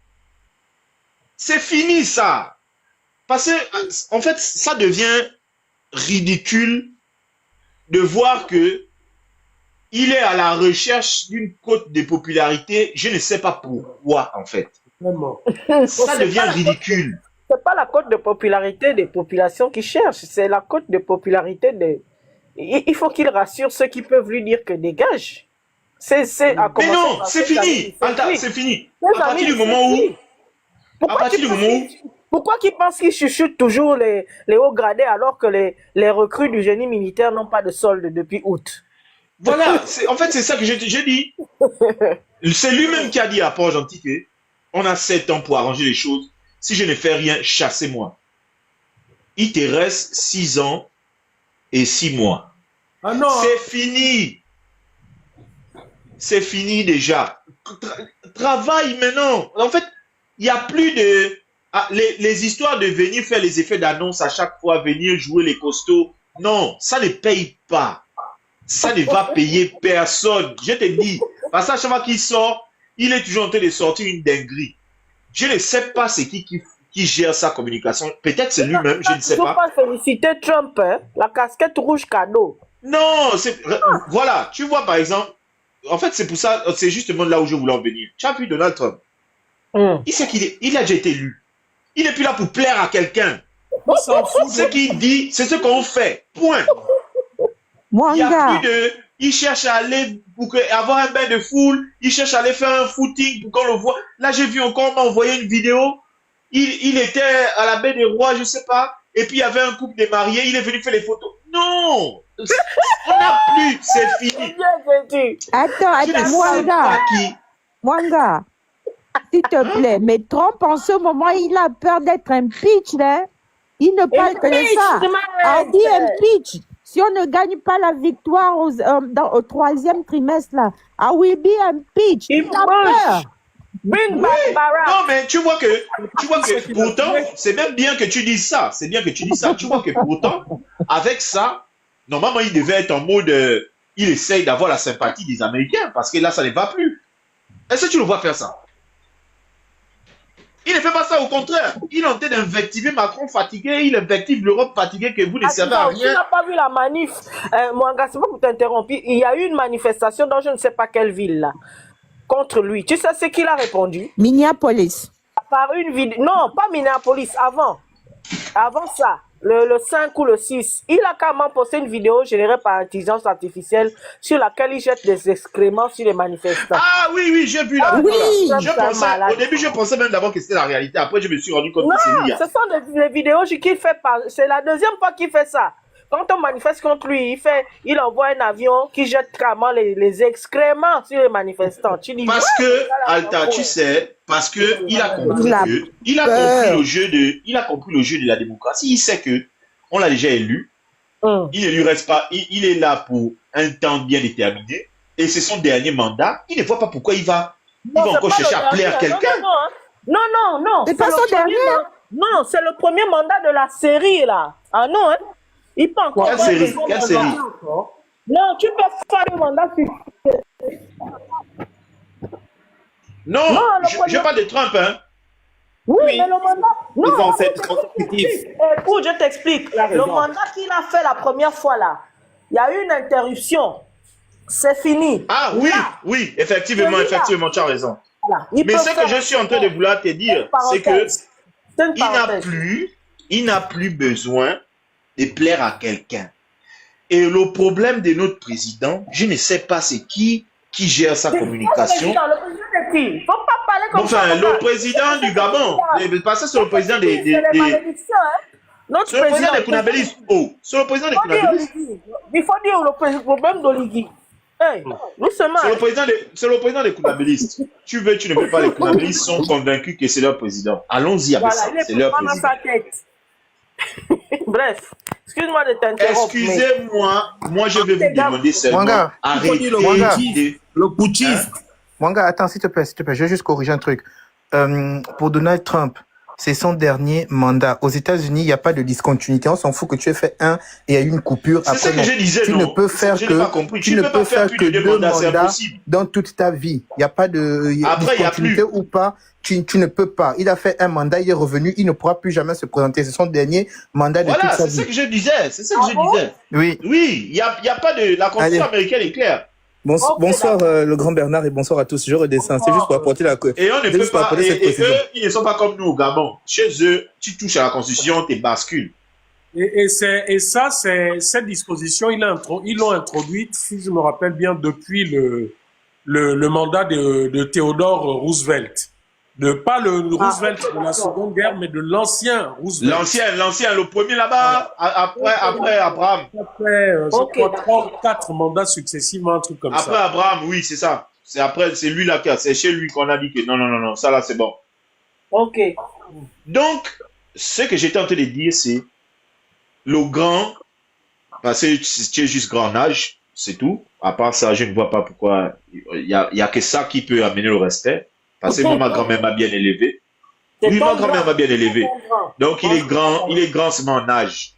C'est fini ça. Parce que, en fait, ça devient ridicule de voir que il est à la recherche d'une cote de popularité. Je ne sais pas pourquoi, en fait. Vraiment. Ça devient ridicule. C'est pas la cote de popularité des populations qui cherchent, c'est la cote de popularité des... Il faut qu'il rassure ceux qui peuvent lui dire que dégage. Mais non, c'est fini. C'est fini. À partir du moment où... Pourquoi qu'ils pensent qu'ils chuchotent toujours les hauts gradés alors que les recrues du génie militaire n'ont pas de solde depuis août? Voilà, en fait, c'est ça que j'ai dit. C'est lui-même qui a dit à Port-Gentil que on a 7 ans pour arranger les choses. Si je ne fais rien, chassez-moi. Il te reste 6 ans et 6 mois. Ah non. C'est fini. C'est fini déjà. Travaille maintenant. En fait, il n'y a plus de... les histoires de venir faire les effets d'annonce à chaque fois, venir jouer les costauds. Non, ça ne paye pas. Ça ne va payer personne. Je te dis. Parce que chaque fois qu'il sort, il est toujours en train de sortir une dinguerie. Je ne sais pas c'est qui gère sa communication. Peut-être c'est lui-même, je ne sais pas. Il ne faut pas féliciter Trump, hein? La casquette rouge cadeau. Non, voilà. Tu vois, par exemple, en fait, c'est pour ça, c'est justement là où je voulais en venir. Tu as vu Donald Trump. Il sait il a déjà été élu. Il n'est plus là pour plaire à quelqu'un. Ce qu'il dit, c'est ce qu'on fait. Point. Il y a plus de... Il cherche à aller pour avoir un bain de foule. Il cherche à aller faire un footing pour qu'on le voit. Là, j'ai vu encore, on m'a envoyé une vidéo. Il était à la baie des Rois, je sais pas. Et puis, il y avait un couple de mariés. Il est venu faire les photos. Non! On n'a plus. C'est fini. Attends, Mwanga, s'il te plaît. Mais Trump, en ce moment, il a peur d'être impeached, hein? Il ne parle que de ça. On dit impeach. Si on ne gagne pas la victoire au 3e trimestre, là, I will be impeached. Il a peur. Bring back Barack. Non, mais tu vois que pourtant, c'est même bien que tu dises ça. C'est bien que tu dises ça. Tu vois que pourtant, avec ça, normalement, il devait être en mode, il essaye d'avoir la sympathie des Américains, parce que là, ça ne va plus. Est-ce que tu le vois faire ça? Il ne fait pas ça, au contraire. Il est en train d'invectiver Macron fatigué, il invective l'Europe fatiguée, que vous ne servez à rien. Tu n'as pas vu la manif, Mwanga, c'est pas pour t'interrompre. Il y a eu une manifestation dans je ne sais pas quelle ville, là, contre lui. Tu sais ce qu'il a répondu? Minneapolis. Par une vidéo. Non, pas Minneapolis, avant. Avant ça. Le 5 ou le 6, il a carrément posté une vidéo générée par intelligence artificielle sur laquelle il jette des excréments sur les manifestants. Ah oui, j'ai vu la oui. Au début, je pensais même d'abord que c'était la réalité. Après, je me suis rendu compte que c'est l'IA. Ce sont des vidéos qu'il fait par... C'est la deuxième fois qu'il fait ça. Quand on manifeste contre lui, il envoie un avion qui jette carrément les excréments sur les manifestants. Tu dis, parce que, Alta, tu sais, parce que il a compris le jeu de la démocratie. Il sait que on l'a déjà élu. Il ne lui reste pas. Il est là pour un temps bien déterminé. Et c'est son dernier mandat. Il ne voit pas pourquoi il va encore chercher à plaire quelqu'un. Non. C'est pas son dernier. Non, c'est le premier mandat de la série là. Ah non, hein? Il peut encore. Quelle série? Non, tu peux faire le mandat. Non, je parle de Trump, hein. Oui, Oui, mais le mandat. Non, faisant écoute, cette consécutif. écoute, je t'explique. Il a Le raison. mandat qu'il a fait la première fois là, il y a eu une interruption. C'est fini. Ah oui, Là, oui, effectivement, celui-là, effectivement, tu as raison. voilà, il Mais peut ce que faire je suis en train de vouloir te dire, c'est que parenthèse. C'est une il n'a parenthèse. il n'a plus besoin de plaire à quelqu'un. Et le problème de notre président, je ne sais pas c'est qui gère sa communication. Le président de qui? Il ne faut pas parler comme ça. Enfin, le président du Gabon, parce que c'est le président C'est les malédictions, hein. Notre c'est le président des président. Kounabélis. Oh, c'est le président des Il faut dire Kounabélis. Oligui. Il faut dire le problème d'Oligui. Hey, doucement. C'est le président des Kounabélistes. Tu veux, tu ne veux pas, les Kounabélistes sont convaincus que c'est leur président. Allons-y avec Voilà, ça, il c'est est leur pas dans président. sa tête. Bref, excuse-moi de t'interrompre. mais- Excusez-moi, moi je vais vous demander seulement, Mwanga, il faut dire le arrêtez de... Le putschiste. Mwanga, attends, s'il te plaît, je vais juste corriger un truc. Pour Donald Trump, c'est son dernier mandat. Aux États-Unis, il n'y a pas de discontinuité. On s'en fout que tu aies fait un et il y a eu une coupure. C'est ça Après, que je disais, tu non. ne peux faire Je n'ai pas que, compris. tu ne peux faire plus que de 2 deux mandats, c'est mandats impossible. dans toute ta vie. Il n'y a pas de Après, il y a discontinuité plus. ou pas. Tu ne peux pas. Il a fait un mandat, il est revenu, il ne pourra plus jamais se présenter. C'est son dernier mandat de Voilà, toute sa c'est ce vie. que je disais. C'est ce que Ah je bon? disais. Oui. Oui, il y a pas de... La constitution Allez. américaine est claire. Ok, Bonsoir, le grand Bernard, et bonsoir à tous. Je redescends. C'est juste pour apporter la... Et on ne C'est peut juste pour pas... apporter cette Et précision. eux, ils ne sont pas comme nous au Gabon. Chez eux, tu touches à la constitution, tu bascules. Et ça, c'est cette disposition, ils l'ont introduite, si je me rappelle bien, depuis le mandat de Theodore Roosevelt. Pas le Roosevelt de la Seconde Guerre, mais de l'ancien Roosevelt. L'ancien, le premier là-bas, après Abraham. Après, Ok, je crois, 4 mandats successivement, un truc comme Après ça. Abraham, oui, c'est ça. C'est lui là, c'est chez lui qu'on a dit que non, ça là c'est bon. Ok. Donc, ce que j'étais en train de dire, c'est le grand, parce que tu es juste grand en âge, c'est tout. À part ça, je ne vois pas pourquoi il y a que ça qui peut amener le respect. Parce que moi, ma grand-mère m'a bien élevé. C'est Oui, ton ma grand-mère grand. m'a bien élevé. C'est ton grand. Donc, il est grand seulement en âge.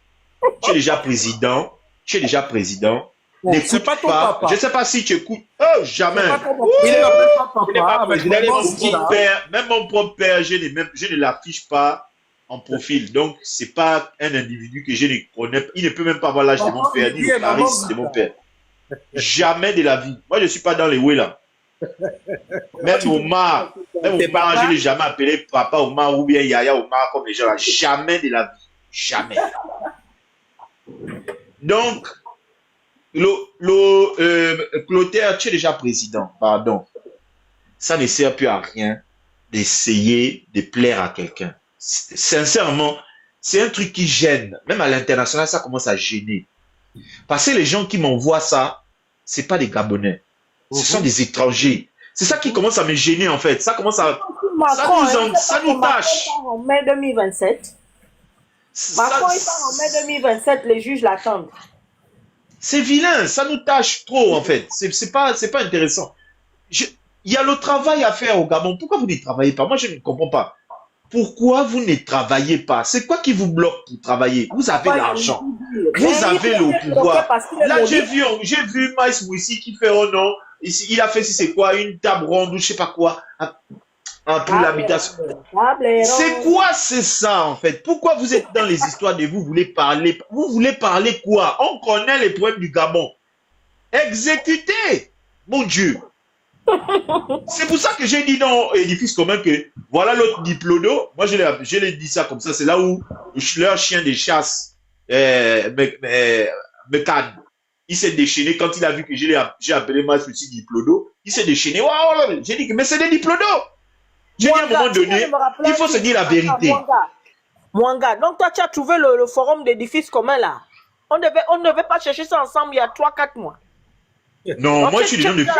Tu es déjà président. Bon, c'est N'écoute pas ton pas. papa. Je ne sais pas si tu écoutes. Oh, jamais. C'est pas ton papa. Il ne l'appelle pas Il n'est pas papa. président. avec Mon des propre bons père, même mon propre père, je ne l'affiche pas en profil. Donc, c'est pas un individu que je ne connais pas. Il ne peut même pas avoir l'âge de mon père, ni le charisme de mon père. Jamais de la vie. Moi, je ne suis pas dans les way là. Même Omar, je ne l'ai jamais appelé papa Omar ou bien Yaya Omar comme les gens là. Jamais de la vie. Jamais. Donc, Clotaire, tu es déjà président, pardon. Ça ne sert plus à rien d'essayer de plaire à quelqu'un. Sincèrement, c'est un truc qui gêne. Même à l'international, ça commence à gêner. Parce que les gens qui m'envoient ça, c'est pas des Gabonais. Ce sont des étrangers. C'est ça qui commence à me gêner, en fait. Ça commence à... Macron, ça nous tâche. En mai 2027. Macron, il part en mai 2027, les juges l'attendent. C'est vilain, ça nous tâche trop, en fait. C'est pas intéressant. Il y a le travail à faire au Gabon. Pourquoi vous ne travaillez pas? Moi, je ne comprends pas. Pourquoi vous ne travaillez pas? C'est quoi qui vous bloque pour travailler? Vous avez l'argent. Vous avez le pouvoir. Là, j'ai vu Maïs Mouissi qui fait oh non. Ici, il a fait si c'est quoi? Une table ronde ou je sais pas quoi. Pour l'habitation. C'est quoi c'est ça en fait? Pourquoi vous êtes dans les histoires de vous voulez parler? Vous voulez parler quoi? On connaît les problèmes du Gabon. Exécutez! Mon Dieu! C'est pour ça que j'ai dit dans Édifice commun que voilà l'autre diplodo. Moi je l'ai dit ça comme ça. C'est là où leur chien de chasse me canne. Il s'est déchaîné quand il a vu que j'ai appelé ma souci diplodo. Il s'est déchaîné. Wow, j'ai dit que mais c'est des diplodos. J'ai dit à un moment donné, il faut se dire la vérité. Mwanga, donc toi tu as trouvé le forum d'édifice commun là. On ne devait pas chercher ça ensemble il y a 3-4 mois. Non, moi je suis dedans depuis.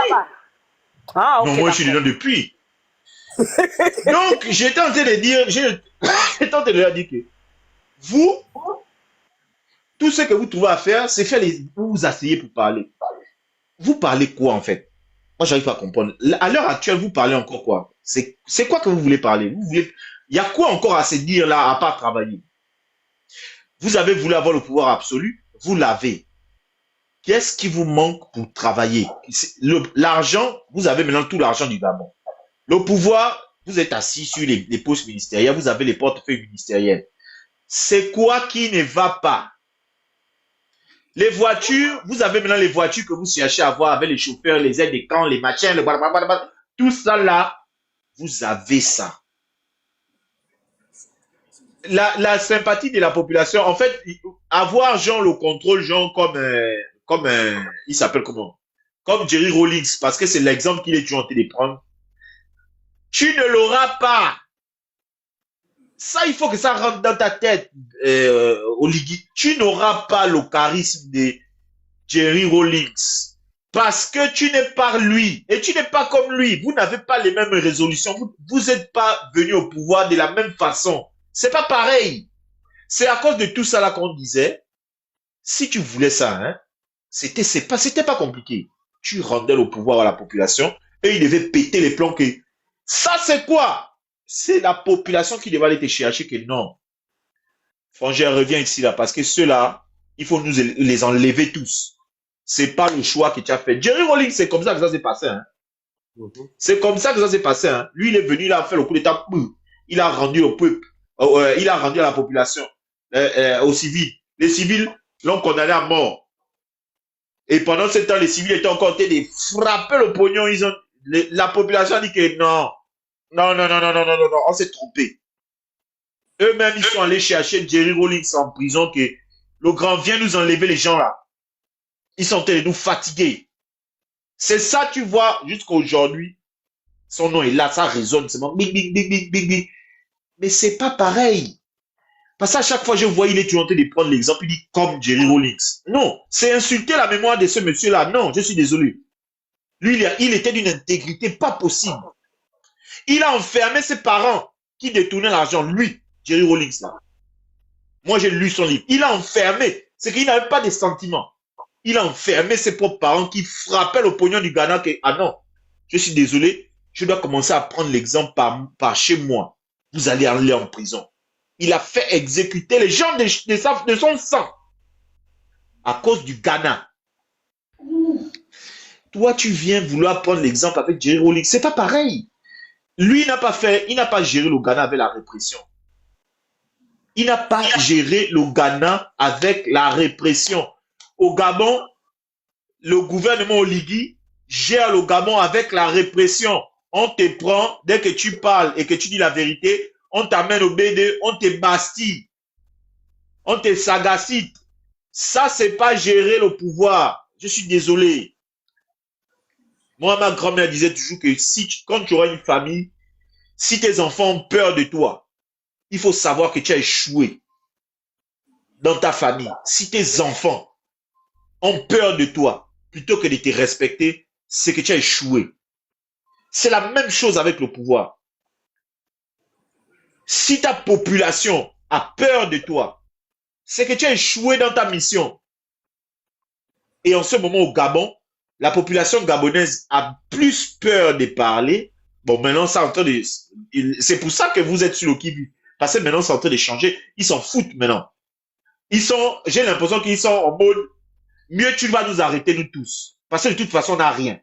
Ah, ok. Non, moi je suis dedans depuis. Donc j'étais en train de dire, j'étais en train de leur dire que vous, tout ce que vous trouvez à faire, c'est faire vous vous asseyez pour parler. Vous parlez quoi en fait? Moi j'arrive pas à comprendre. À l'heure actuelle, vous parlez encore quoi? C'est quoi que vous voulez parler? Il y a quoi encore à se dire là à part travailler? Vous avez voulu avoir le pouvoir absolu, vous l'avez. Qu'est-ce qui vous manque pour travailler? L'argent, vous avez maintenant tout l'argent du Gabon. Le pouvoir, Vous êtes assis sur les postes ministériels, vous avez les portefeuilles ministériels. C'est quoi qui ne va pas? Les voitures, vous avez maintenant les voitures que vous cherchez à avoir avec les chauffeurs, les aides de camp, les machins, le blablabla. Tout ça là, vous avez ça. La sympathie de la population, en fait, avoir genre le contrôle, genre comme il s'appelle comment? Comme Jerry Rawlings, parce que c'est l'exemple qu'il est toujours en train de prendre. Tu ne l'auras pas. Ça, il faut que ça rentre dans ta tête, Oligui. Tu n'auras pas le charisme de Jerry Rawlings. Parce que tu n'es pas lui. Et tu n'es pas comme lui. Vous n'avez pas les mêmes résolutions. Vous n'êtes pas venu au pouvoir de la même façon. C'est pas pareil. C'est à cause de tout ça là qu'on disait, si tu voulais ça, hein, c'était pas compliqué. Tu rendais le pouvoir à la population et il devait péter les plombs que ça c'est quoi? C'est la population qui devait aller te chercher que non. Frangère, reviens ici là parce que ceux-là, il faut nous les enlever tous. C'est pas le choix que tu as fait. Jerry Rawlings, c'est comme ça que ça s'est passé. Hein. C'est comme ça que ça s'est passé. Hein. Lui, il est venu, il a fait le coup d'état. Il a rendu au peuple. Il a rendu à la population, aux civils. Les civils l'ont condamné à mort. Et pendant ce temps, les civils étaient encore en train de frapper le pognon. La population a dit que non, on s'est trompé. Eux-mêmes, ils sont allés chercher Jerry Rawlings en prison que le grand vient nous enlever les gens là. Ils sont en train de nous fatiguer. C'est ça, tu vois, jusqu'à aujourd'hui, son nom est là, ça résonne, c'est bon, bing, bing, bing, bing, bing, bing. Mais c'est pas pareil. Parce qu'à chaque fois, je vois, il est toujours en train de prendre l'exemple, il dit comme Jerry Rawlings. Non, c'est insulter la mémoire de ce monsieur-là. Non, je suis désolé. Lui, il était d'une intégrité pas possible. Il a enfermé ses parents qui détournaient l'argent. Lui, Jerry Rawlings, là. Moi, j'ai lu son livre. Il a enfermé. C'est qu'il n'avait pas de sentiments. Il a enfermé ses propres parents qui frappaient le pognon du Ghana. Ah non, je suis désolé. Je dois commencer à prendre l'exemple par chez moi. Vous allez aller en prison. Il a fait exécuter les gens de son sang à cause du Ghana. Toi, tu viens vouloir prendre l'exemple avec Jerry Rawlings. C'est pas pareil. Lui, il n'a pas géré le Ghana avec la répression. Il n'a pas géré le Ghana avec la répression. Au Gabon, le gouvernement Oligui gère le Gabon avec la répression. On te prend, dès que tu parles et que tu dis la vérité, on t'amène au BD, on te bastille, on te sagacite. Ça, c'est pas gérer le pouvoir. Je suis désolé. Moi, ma grand-mère disait toujours que quand tu auras une famille, si tes enfants ont peur de toi, il faut savoir que tu as échoué dans ta famille. Si tes enfants ont peur de toi, plutôt que de te respecter, c'est que tu as échoué. C'est la même chose avec le pouvoir. Si ta population a peur de toi, c'est que tu as échoué dans ta mission. Et en ce moment au Gabon, la population gabonaise a plus peur de parler. Bon, maintenant, c'est en train de... C'est pour ça que vous êtes sur le qui-vive. Parce que maintenant, c'est en train de changer. Ils s'en foutent maintenant. J'ai l'impression qu'ils sont en mode, mieux tu vas nous arrêter, nous tous. Parce que de toute façon, on n'a rien.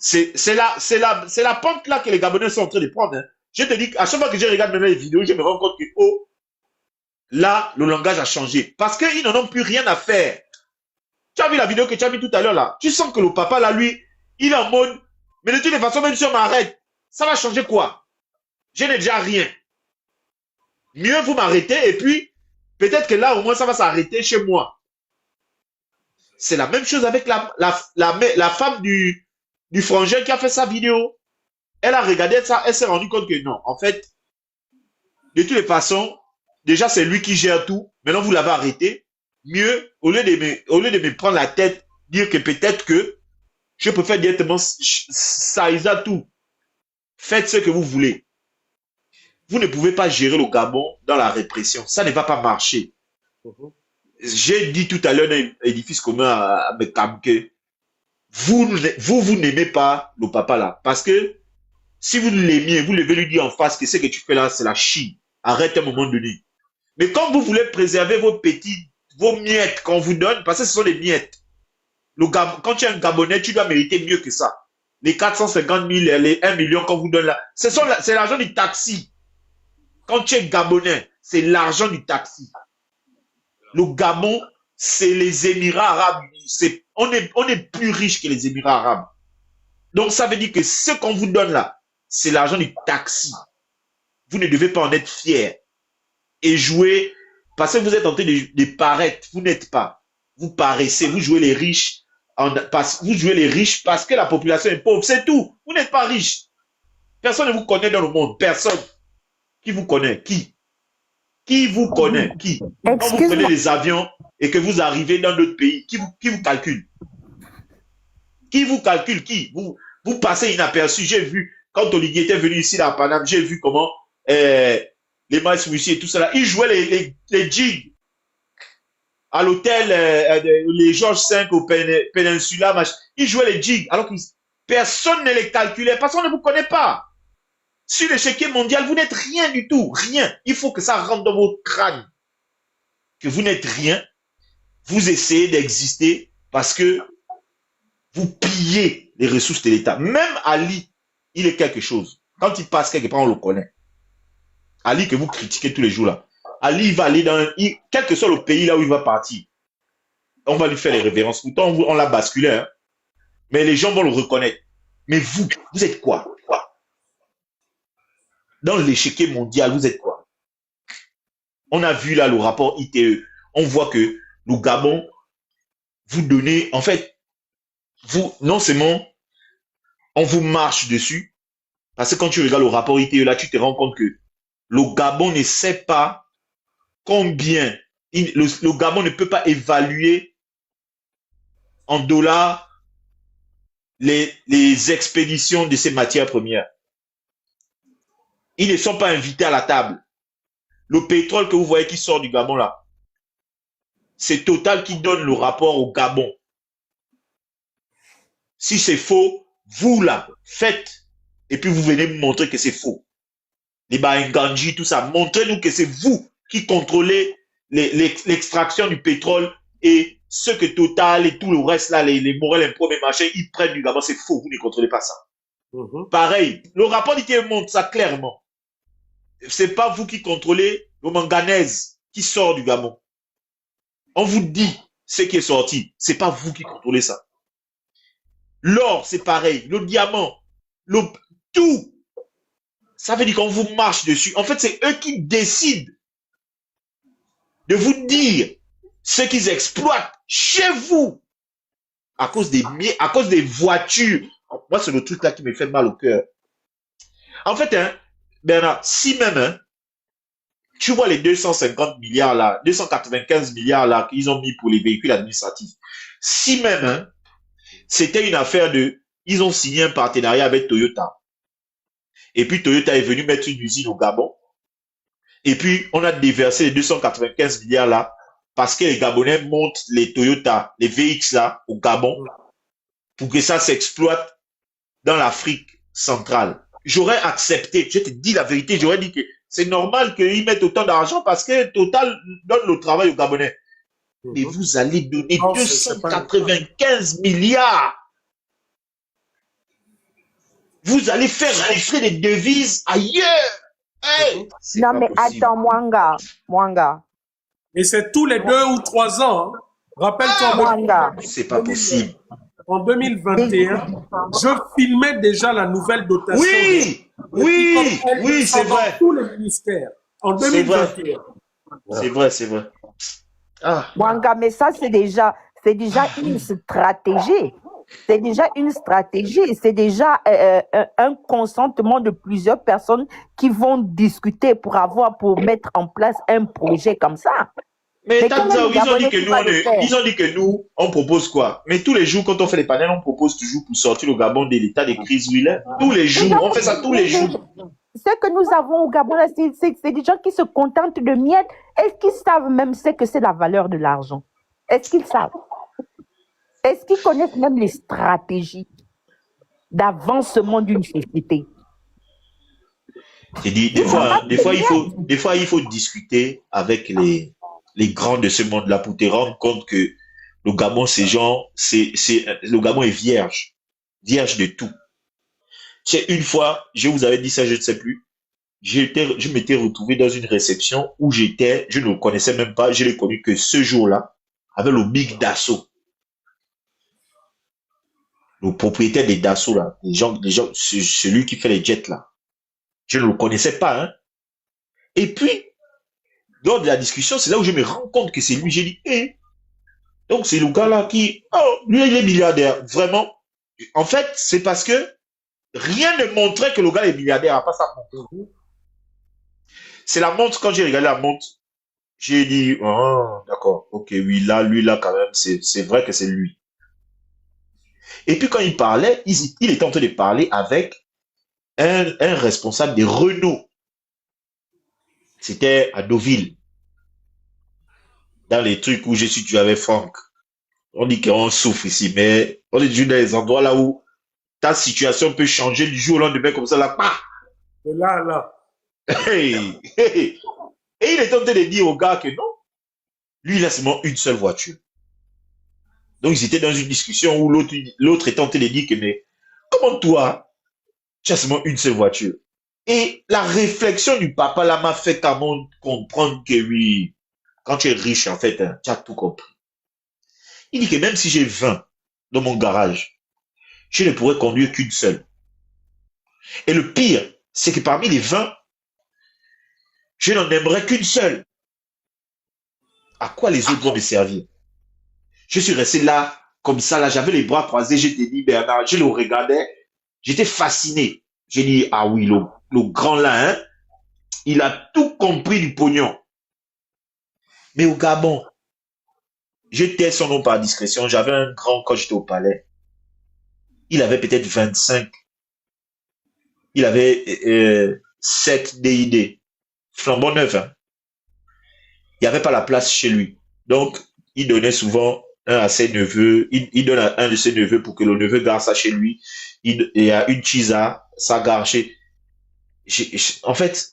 C'est la pente là que les Gabonais sont en train de prendre. Hein. Je te dis qu'à chaque fois que je regarde mes vidéos, je me rends compte que, oh, là, le langage a changé. Parce qu'ils n'en ont plus rien à faire. Tu as vu la vidéo que tu as mis tout à l'heure là? Tu sens que le papa là, lui, il est en mode, mais de toute façon, même si on m'arrête, ça va changer quoi? Je n'ai déjà rien. Mieux vous m'arrêtez et puis, peut-être que là, au moins, ça va s'arrêter chez moi. C'est la même chose avec la femme du frangin qui a fait sa vidéo. Elle a regardé ça, elle s'est rendue compte que non. En fait, de toutes les façons, déjà c'est lui qui gère tout. Maintenant vous l'avez arrêté. Mieux, au lieu de me prendre la tête, dire que peut-être que je préfère directement ça tout. Faites ce que vous voulez. Vous ne pouvez pas gérer le Gabon dans la répression. Ça ne va pas marcher. J'ai dit tout à l'heure dans un édifice commun à Mekam que vous n'aimez pas le papa là. Parce que si vous l'aimiez, vous devez lui dire en face que ce que tu fais là, c'est la chie. Arrête à un moment donné. Mais quand vous voulez préserver vos miettes qu'on vous donne, parce que ce sont des miettes. Quand tu es un Gabonais, tu dois mériter mieux que ça. les 450 000, les 1 million qu'on vous donne là, c'est l'argent du taxi. Quand tu es Gabonais, c'est l'argent du taxi. Le Gabon, c'est les Émirats arabes. On est plus riche que les Émirats arabes. Donc, ça veut dire que ce qu'on vous donne là, c'est l'argent du taxi. Vous ne devez pas en être fiers. Et jouer, parce que vous êtes en train de paraître, vous n'êtes pas. Vous paraissez, vous jouez les riches. Vous jouez les riches parce que la population est pauvre, c'est tout. Vous n'êtes pas riche. Personne ne vous connaît dans le monde. Personne. Qui vous connaît? Qui vous connaît? Qui? Quand vous prenez Excuse-moi. les avions et que vous arrivez dans d'autres pays, qui vous calcule? Qui vous calcule? Qui? Vous passez inaperçu. J'ai vu, quand Olivier était venu ici à Paname, j'ai vu comment les Miles Moussy et tout ça là, ils jouaient les jigs à l'hôtel, les Georges V au Peninsula, ils jouaient les jigs, alors que personne ne les calculait, parce qu'on ne vous connaît pas. Sur l'échiquier mondial, vous n'êtes rien du tout, rien. Il faut que ça rentre dans votre crâne, que vous n'êtes rien. Vous essayez d'exister parce que vous pillez les ressources de l'État. Même Ali, il est quelque chose. Quand il passe quelque part, on le connaît. Ali que vous critiquez tous les jours là. Ali, il va aller quel que soit le pays là où il va partir. On va lui faire les révérences. Pourtant, on l'a basculé, hein. Mais les gens vont le reconnaître. Mais vous êtes quoi? Dans l'échiquier mondial, vous êtes quoi? On a vu là le rapport ITE. On voit que le Gabon, vous donnez, en fait, non seulement on vous marche dessus, parce que quand tu regardes le rapport ITE là, tu te rends compte que le Gabon ne sait pas combien, le Gabon ne peut pas évaluer en dollars les expéditions de ces matières premières. Ils ne sont pas invités à la table. Le pétrole que vous voyez qui sort du Gabon là, c'est Total qui donne le rapport au Gabon. Si c'est faux, vous là, faites, et puis vous venez me montrer que c'est faux. Les Bainganji, tout ça, montrez-nous que c'est vous qui contrôlez l'extraction du pétrole et ce que Total et tout le reste là, les Morel Impro et machin, ils prennent du Gabon, c'est faux, vous ne contrôlez pas ça. Pareil, le rapport d'ITE montre ça clairement. C'est pas vous qui contrôlez le manganèse qui sort du Gabon. On vous dit ce qui est sorti, c'est pas vous qui contrôlez ça. L'or, c'est pareil, le diamant, tout. Ça veut dire qu'on vous marche dessus. En fait, c'est eux qui décident de vous dire ce qu'ils exploitent chez vous à cause des voitures. Moi, c'est le truc là qui me fait mal au cœur. En fait, hein, Bernard, si même, hein, tu vois les 250 milliards là, 295 milliards là qu'ils ont mis pour les véhicules administratifs, si même, hein, c'était une affaire ils ont signé un partenariat avec Toyota. Et puis Toyota est venu mettre une usine au Gabon. Et puis on a déversé les 295 milliards là parce que les Gabonais montent les Toyota, les VX là au Gabon pour que ça s'exploite dans l'Afrique centrale. J'aurais accepté, je te dis la vérité, j'aurais dit que c'est normal qu'ils mettent autant d'argent parce que Total donne le travail aux Gabonais. Mais vous allez donner 295 milliards. Vous allez faire rentrer des devises ailleurs. Hey, Non, mais attends, Mwanga. Et c'est tous les 2 ou 3 ans. Hein. Rappelle-toi, Mwanga. c'est pas possible. en 2021, je filmais déjà la nouvelle dotation. Oui, c'est vrai. Tous les ministères. En 2021. C'est vrai. Ah. Mwanga, mais ça, c'est déjà une stratégie. C'est déjà une stratégie. C'est déjà un consentement de plusieurs personnes qui vont discuter pour mettre en place un projet comme ça. Mais ils ont dit que nous, on propose quoi? Mais tous les jours, quand on fait les panels, on propose toujours pour sortir le Gabon de l'état de crise où il est. Tous les jours, on fait ça tous les jours. Ce que nous avons au Gabon, c'est des gens qui se contentent de miettes. Est-ce qu'ils savent même ce que c'est la valeur de l'argent? Est-ce qu'ils savent? Est-ce qu'ils connaissent même les stratégies d'avancement d'une société? J'ai dit, des fois, il faut discuter avec les grands de ce monde-là pour te rendre compte que le Gabon, le Gabon est vierge de tout. C'est une fois, je vous avais dit ça, je ne sais plus. Je m'étais retrouvé dans une réception où je ne le connaissais même pas, je l'ai connu que ce jour-là, avec le Big Dassault. Le propriétaire des Dassault, là, celui qui fait les jets, là. Je ne le connaissais pas, hein. Et puis, lors de la discussion, c'est là où je me rends compte que c'est lui. J'ai dit, donc c'est le gars là qui, lui il est milliardaire, vraiment. En fait, c'est parce que rien ne montrait que le gars est milliardaire, à part sa montre. C'est la montre, quand j'ai regardé la montre, j'ai dit, d'accord, ok, oui, là, lui là quand même, c'est vrai que c'est lui. Et puis quand il parlait, il était en train de parler avec un responsable de Renault. C'était à Deauville. Dans les trucs où je suis, tu avais Franck. On dit qu'on souffre ici, mais on est juste dans les endroits là où ta situation peut changer du jour au lendemain comme ça, là. Et là. Hey. Et il est en train de dire au gars que non, lui, il a seulement une seule voiture. Donc, ils étaient dans une discussion où l'autre est en train de dire que, mais comment toi, tu as seulement une seule voiture? Et la réflexion du papa là m'a fait quand même comprendre que oui, quand tu es riche, en fait, hein, tu as tout compris. Il dit que même si j'ai 20 dans mon garage, je ne pourrais conduire qu'une seule. Et le pire, c'est que parmi les 20, je n'en aimerais qu'une seule. À quoi les autres vont me servir? Je suis resté là, comme ça, là, j'avais les bras croisés, j'étais dit, Bernard, je le regardais, j'étais fasciné. J'ai dit, ah oui, le grand là, hein, il a tout compris du pognon. Mais au Gabon, j'étais son nom par discrétion, j'avais un grand quand j'étais au palais. Il avait peut-être 25. Il avait 7 DID. Flambant neuf, hein. Il n'y avait pas la place chez lui. Donc, il donnait souvent un à ses neveux. Il donne à un de ses neveux pour que le neveu garde ça chez lui. Il y a une chisa, ça garde chez... En fait,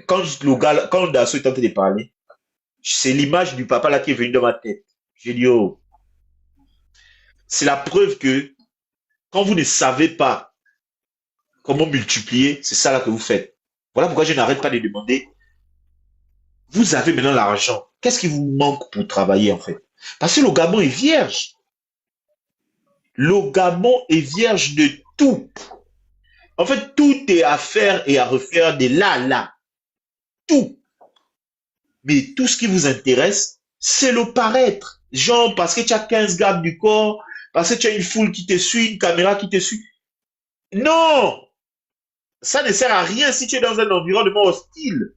quand le Dassault est en train de parler, c'est l'image du papa là qui est venu dans ma tête. J'ai dit, oh, c'est la preuve que quand vous ne savez pas comment multiplier, c'est ça là que vous faites. Voilà pourquoi je n'arrête pas de demander, vous avez maintenant l'argent, qu'est-ce qui vous manque pour travailler en fait? Parce que le Gabon est vierge. Le Gabon est vierge de tout. En fait, tout est à faire et à refaire de là. Tout. Mais tout ce qui vous intéresse, c'est le paraître. Genre, parce que tu as 15 gardes du corps, parce que tu as une foule qui te suit, une caméra qui te suit. Non! Ça ne sert à rien si tu es dans un environnement hostile.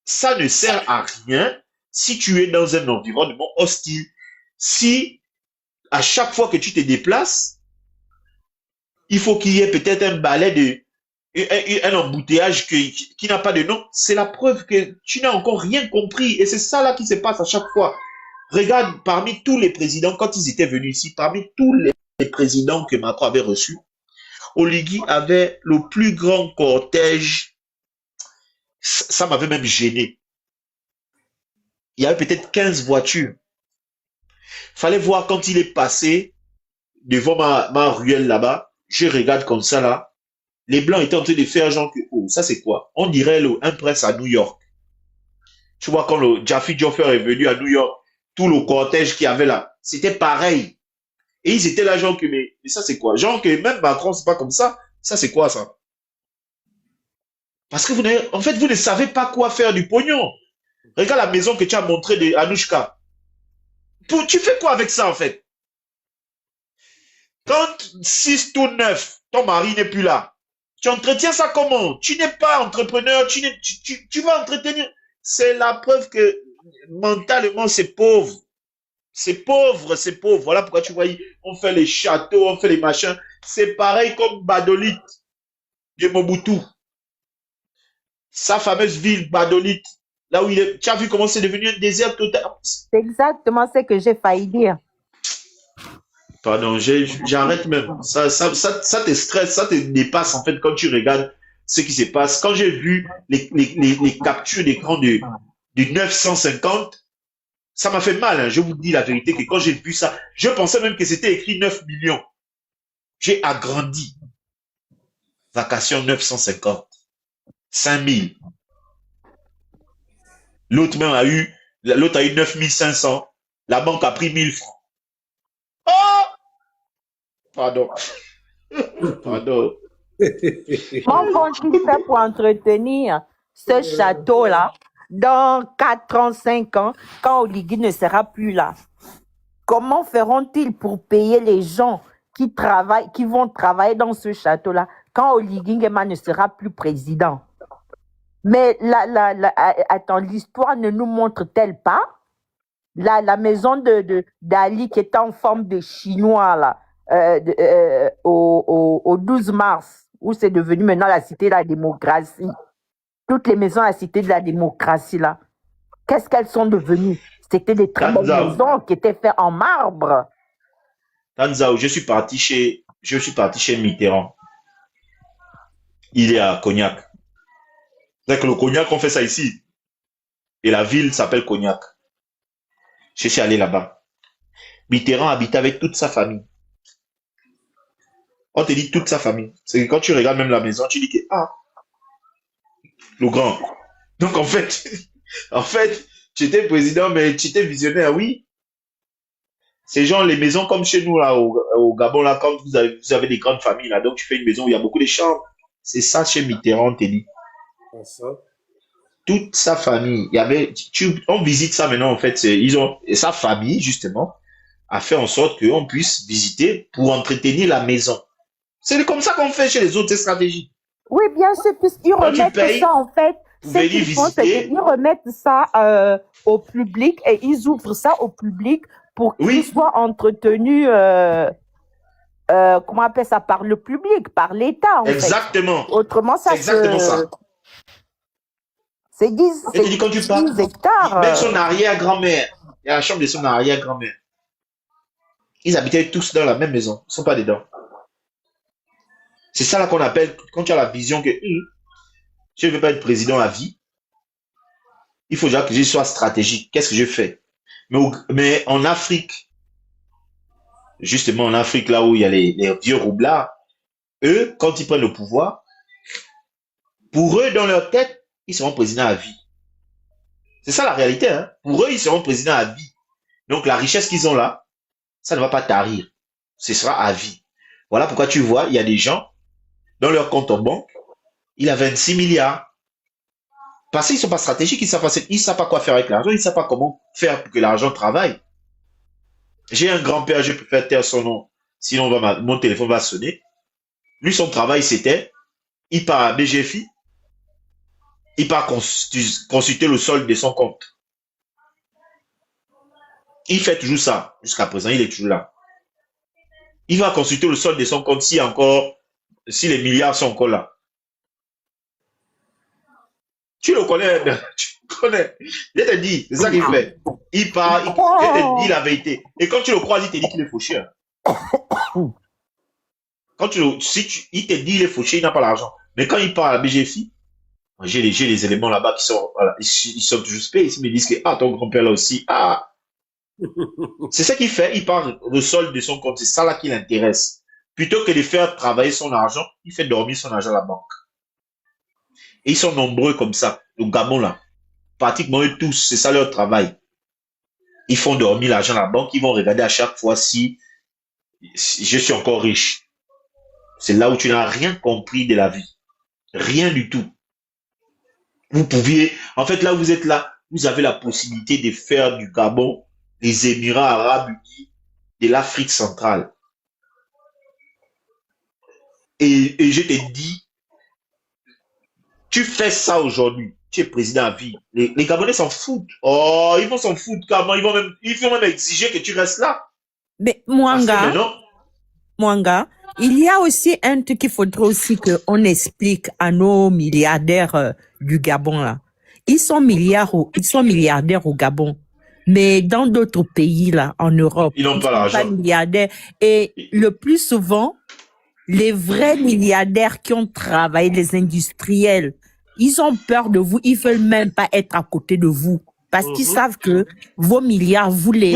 Ça ne sert à rien si tu es dans un environnement hostile. Si, à chaque fois que tu te déplaces, il faut qu'il y ait peut-être un balai un embouteillage qui n'a pas de nom. C'est la preuve que tu n'as encore rien compris. Et c'est ça là qui se passe à chaque fois. Regarde, parmi tous les présidents, quand ils étaient venus ici, parmi tous les présidents que Macron avait reçus, Oligui avait le plus grand cortège. Ça m'avait même gêné. Il y avait peut-être 15 voitures. Fallait voir quand il est passé devant ma ruelle là-bas. Je regarde comme ça là. Les Blancs étaient en train de faire genre que, oh, ça c'est quoi? On dirait un prince à New York. Tu vois, quand le Jaffe Joffer est venu à New York, tout le cortège qu'il y avait là, c'était pareil. Et ils étaient là genre que, mais ça c'est quoi? Genre que même Macron, c'est pas comme ça. Ça c'est quoi ça? Parce que vous ne savez pas quoi faire du pognon. Regarde la maison que tu as montrée de Anouchka. Tu fais quoi avec ça en fait? Quand 6 ou 9, ton mari n'est plus là, tu entretiens ça comment? Tu n'es pas entrepreneur, tu vas entretenir. C'est la preuve que mentalement c'est pauvre. C'est pauvre, c'est pauvre. Voilà pourquoi tu vois, on fait les châteaux, on fait les machins. C'est pareil comme Badolite de Mobutu. Sa fameuse ville, Badolite, là où il est. Tu as vu comment c'est devenu un désert total. C'est exactement ce que j'ai failli dire. Pardon, j'arrête même. Ça te stresse, ça te dépasse en fait quand tu regardes ce qui se passe. Quand j'ai vu les captures d'écran du 950, ça m'a fait mal. Hein. Je vous dis la vérité que quand j'ai vu ça, je pensais même que c'était écrit 9 millions. J'ai agrandi. Vacation 950. 5000. L'autre a eu 9500. La banque a pris 1000 francs. Oh! Pardon. Pardon. Comment vont-ils faire pour entretenir ce château-là dans 4 ans, 5 ans, quand Oligui ne sera plus là? Comment feront-ils pour payer les gens qui vont travailler dans ce château-là quand Oligui Nguema ne sera plus président? Mais attends, l'histoire ne nous montre-t-elle pas la maison d'Ali qui était en forme de chinois là, au 12 mars, où c'est devenu maintenant la cité de la démocratie. Toutes les maisons à la cité de la démocratie là, qu'est-ce qu'elles sont devenues? C'était des très bonnes maisons qui étaient faites en marbre. Tanzao, je suis parti chez Mitterrand. Il est à Cognac. C'est que le Cognac, on fait ça ici. Et la ville s'appelle Cognac. Je suis allé là-bas. Mitterrand habitait avec toute sa famille. On te dit toute sa famille. C'est que quand tu regardes même la maison, tu dis que, le grand. Donc en fait, tu étais président, mais tu étais visionnaire, oui. Ces gens, les maisons comme chez nous, là, au Gabon, là, quand vous avez des grandes familles, là, donc tu fais une maison où il y a beaucoup de chambres. C'est ça chez Mitterrand, on te dit. Toute sa famille. On visite ça maintenant, en fait. Et sa famille, justement, a fait en sorte qu'on puisse visiter pour entretenir la maison. C'est comme ça qu'on fait chez les autres stratégies. Oui, bien sûr, puisqu'ils remettent ça, en fait. Ce qu'ils font, c'est qu'ils remettent ça au public et ils ouvrent ça au public pour qu'ils soient entretenus, comment on appelle ça, par le public, par l'État, en Exactement. fait. Autrement, ça exactement ça. C'est 10 hectares. Même son arrière-grand-mère. Il y a la chambre de son arrière-grand-mère. Ils habitaient tous dans la même maison. Ils ne sont pas dedans. C'est ça là qu'on appelle, quand tu as la vision que je ne veux pas être président à vie, il faut déjà que je sois stratégique. Qu'est-ce que je fais? Mais en Afrique, justement en Afrique, là où il y a les vieux roublards, eux, quand ils prennent le pouvoir, pour eux, dans leur tête, ils seront présidents à vie. C'est ça la réalité. Hein? Pour eux, ils seront présidents à vie. Donc la richesse qu'ils ont là, ça ne va pas tarir. Ce sera à vie. Voilà pourquoi tu vois, il y a des gens, dans leur compte en banque, il a 26 milliards. Parce qu'ils ne sont pas stratégiques, ils ne savent pas quoi faire avec l'argent, ils ne savent pas comment faire pour que l'argent travaille. J'ai un grand-père, je peux faire taire son nom, sinon mon téléphone va sonner. Lui, son travail, c'était, il part à BGFI, il part consulter le solde de son compte. Il fait toujours ça. Jusqu'à présent, il est toujours là. Il va consulter le solde de son compte si les milliards sont encore là. Tu le connais, tu le connais. Je te dis, c'est ça qu'il fait. Il part, il te dit la vérité. Et quand tu le croises, il te dit qu'il est fauché. Quand il te dit qu'il est fauché, il n'a pas l'argent. Mais quand il part à la BGFI, j'ai les éléments là-bas qui sont, voilà, ils sont toujours spé. Ils me disent que, ton grand-père là aussi, C'est ça qu'il fait, il part le solde de son compte, c'est ça là qui l'intéresse. Plutôt que de faire travailler son argent, il fait dormir son argent à la banque. Et ils sont nombreux comme ça, le Gabon là. Pratiquement eux tous, c'est ça leur travail. Ils font dormir l'argent à la banque, ils vont regarder à chaque fois si je suis encore riche. C'est là où tu n'as rien compris de la vie. Rien du tout. Vous pouviez, en fait là où vous êtes là, vous avez la possibilité de faire du Gabon les Émirats Arabes Unis de l'Afrique centrale. Et je te dis, tu fais ça aujourd'hui, tu es président à vie. Les Gabonais s'en foutent. Oh, ils vont s'en foutre carrément. Ils vont même exiger que tu restes là. Mais Mwanga, il y a aussi un truc qu'il faudrait aussi qu'on explique à nos milliardaires du Gabon là. Ils sont milliardaires au Gabon. Mais dans d'autres pays, là, en Europe, ils n'ont pas l'argent. Pas milliardaires. Et le plus souvent, les vrais milliardaires qui ont travaillé, les industriels, ils ont peur de vous. Ils veulent même pas être à côté de vous. Parce qu'ils savent que vos milliards, vous ne les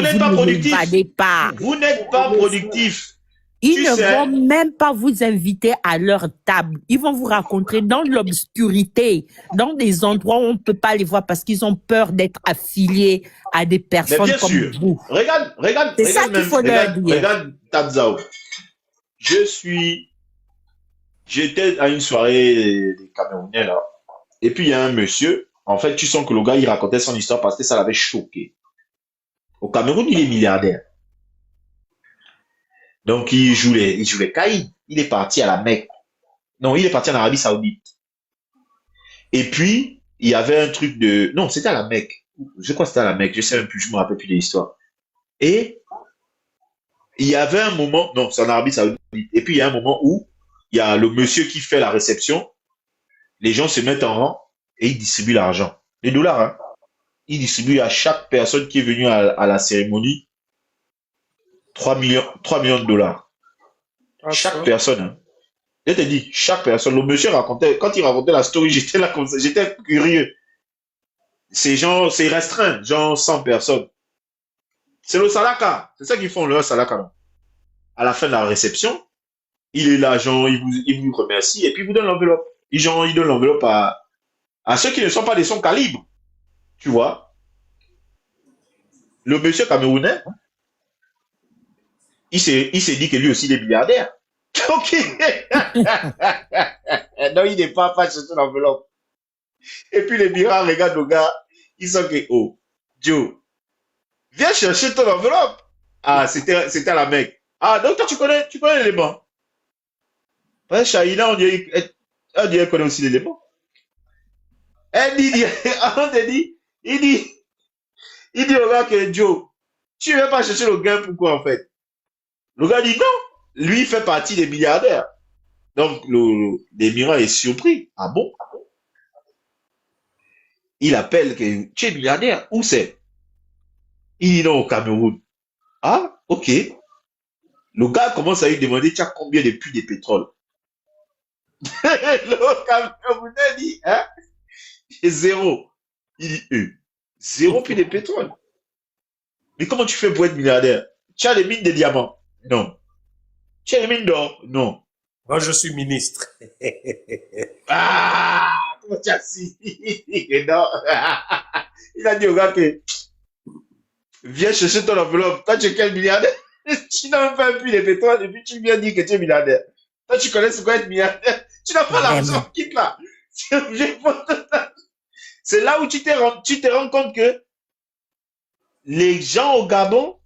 évadez pas. Vous n'êtes pas productif. Ils Tu ne sais, vont même pas vous inviter à leur table. Ils vont vous rencontrer dans l'obscurité, dans des endroits où on ne peut pas les voir parce qu'ils ont peur d'être affiliés à des mais personnes bien comme sûr. vous. C'est ça qu'il faut leur dire. Regarde Tanzao. J'étais à une soirée des Camerounais là. Et puis il y a un monsieur. En fait, tu sens que le gars, il racontait son histoire parce que ça l'avait choqué. Au Cameroun, il est milliardaire. Donc, il joue les caïds. Il est parti à la Mecque. Non, il est parti en Arabie Saoudite. Et puis, il y avait un truc de... Non, c'était à la Mecque. Je crois que c'était à la Mecque. Je sais même plus, je me rappelle plus de l'histoire. Et il y avait un moment... Non, c'est en Arabie Saoudite. Et puis, il y a un moment où il y a le monsieur qui fait la réception. Les gens se mettent en rang et ils distribuent l'argent. Les dollars, hein. Ils distribuent à chaque personne qui est venue à la cérémonie 3 millions de dollars. Chaque personne, hein. Je te dis, chaque personne. Le monsieur racontait, quand il racontait la story, j'étais là comme ça, j'étais curieux. C'est restreint, genre 100 personnes. C'est le salaka. C'est ça qu'ils font, le salaka. Non? À la fin de la réception, il est là, genre, il vous remercie et puis il vous donne l'enveloppe. Il donne l'enveloppe à ceux qui ne sont pas de son calibre. Tu vois? Le monsieur camerounais, il s'est dit que lui aussi il est milliardaire. Donc, non, il n'est pas chercher l'enveloppe. Et puis les miracles regardent le gars, ils sont que, oh, Joe, viens chercher ton enveloppe. Ah, c'était à la Mecque. Ah, donc toi, tu connais l'élément. Ouais, Shaïna, on dirait connaît aussi l'élément. Elle dit, il dit au gars que Joe, tu ne veux pas chercher le gain, pourquoi en fait? Le gars dit non, lui il fait partie des milliardaires. Donc l'émirat est surpris. Ah bon? Il appelle que tu es milliardaire. Où c'est? Il dit non, au Cameroun. Ah, ok. Le gars commence à lui demander, tu as combien de puits de pétrole? Le Camerounais dit, hein? Zéro. Il dit, zéro puits de pétrole. Mais comment tu fais pour être milliardaire? Tu as des mines de diamants? Non. Tu as des mines d'or? Non. Moi, je suis ministre. Ah! Comment tu as si? Non. Il a dit au gars que viens chercher ton enveloppe. Toi, tu es quel milliardaire? Tu n'as même pas un puits de pétrole et puis tu viens dire que tu es milliardaire. Toi, tu connais ce qu'est être milliardaire? Tu n'as pas l'argent. Quitte là. C'est là où tu te rends compte que les gens au Gabon,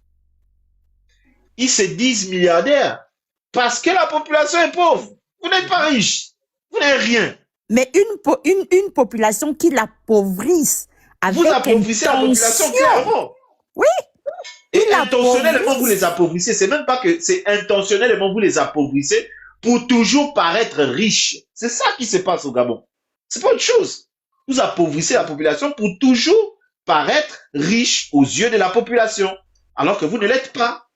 ils se disent milliardaires parce que la population est pauvre. Vous n'êtes pas riche. Vous n'avez rien. Mais une population qui l'appauvrisse avec Vous appauvrissez la population clairement. Oui. Et intentionnellement, vous les appauvrissez. C'est même pas que c'est intentionnellement, vous les appauvrissez pour toujours paraître riches. C'est ça qui se passe au Gabon. C'est pas autre chose. Vous appauvrissez la population pour toujours paraître riche aux yeux de la population, alors que vous ne l'êtes pas.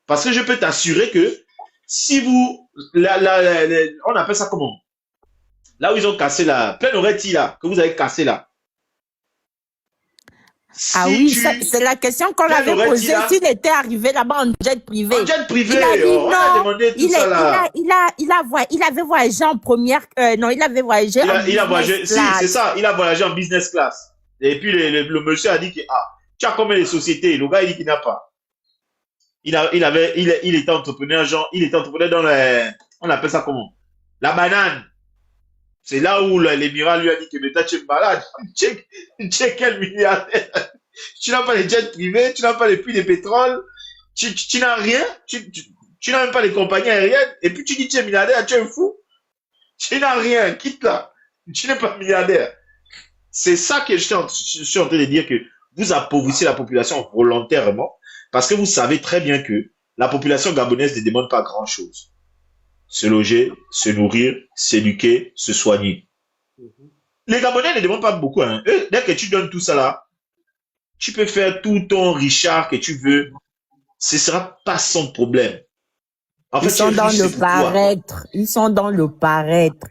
Parce que je peux t'assurer que si vous... on appelle ça comment? Là où ils ont cassé la... Plein oreille là, que vous avez cassé là. Si ah oui, c'est la question qu'on avait posée. S'il était arrivé là-bas en jet privé. En jet privé, il a dit on a demandé tout ça là. Il avait voyagé en première... non, il avait voyagé il a voyagé, si, c'est ça. Il a voyagé en business class. Et puis le monsieur a dit que tu as combien de sociétés? Le gars il dit qu'il n'a pas. Il était entrepreneur, genre, il était entrepreneur dans on appelle ça comment? La banane. C'est là où l'émirat lui a dit que mais toi tu es malade. Tu es quel milliardaire? Tu n'as pas les jets privés, tu n'as pas les puits de pétrole, tu n'as rien, tu n'as même pas les compagnies aériennes, et puis tu dis que tu es milliardaire, tu es fou. Tu n'as rien, quitte là. Tu n'es pas milliardaire. C'est ça que je suis en train de dire, que vous appauvrissez la population volontairement parce que vous savez très bien que la population gabonaise ne demande pas grand-chose. Se loger, se nourrir, s'éduquer, se soigner. Les Gabonais ne demandent pas beaucoup. Hein. Eux, dès que tu donnes tout ça là, tu peux faire tout ton Richard que tu veux. Ce ne sera pas son problème. En fait, ils sont dans le paraître. Ils sont dans le paraître.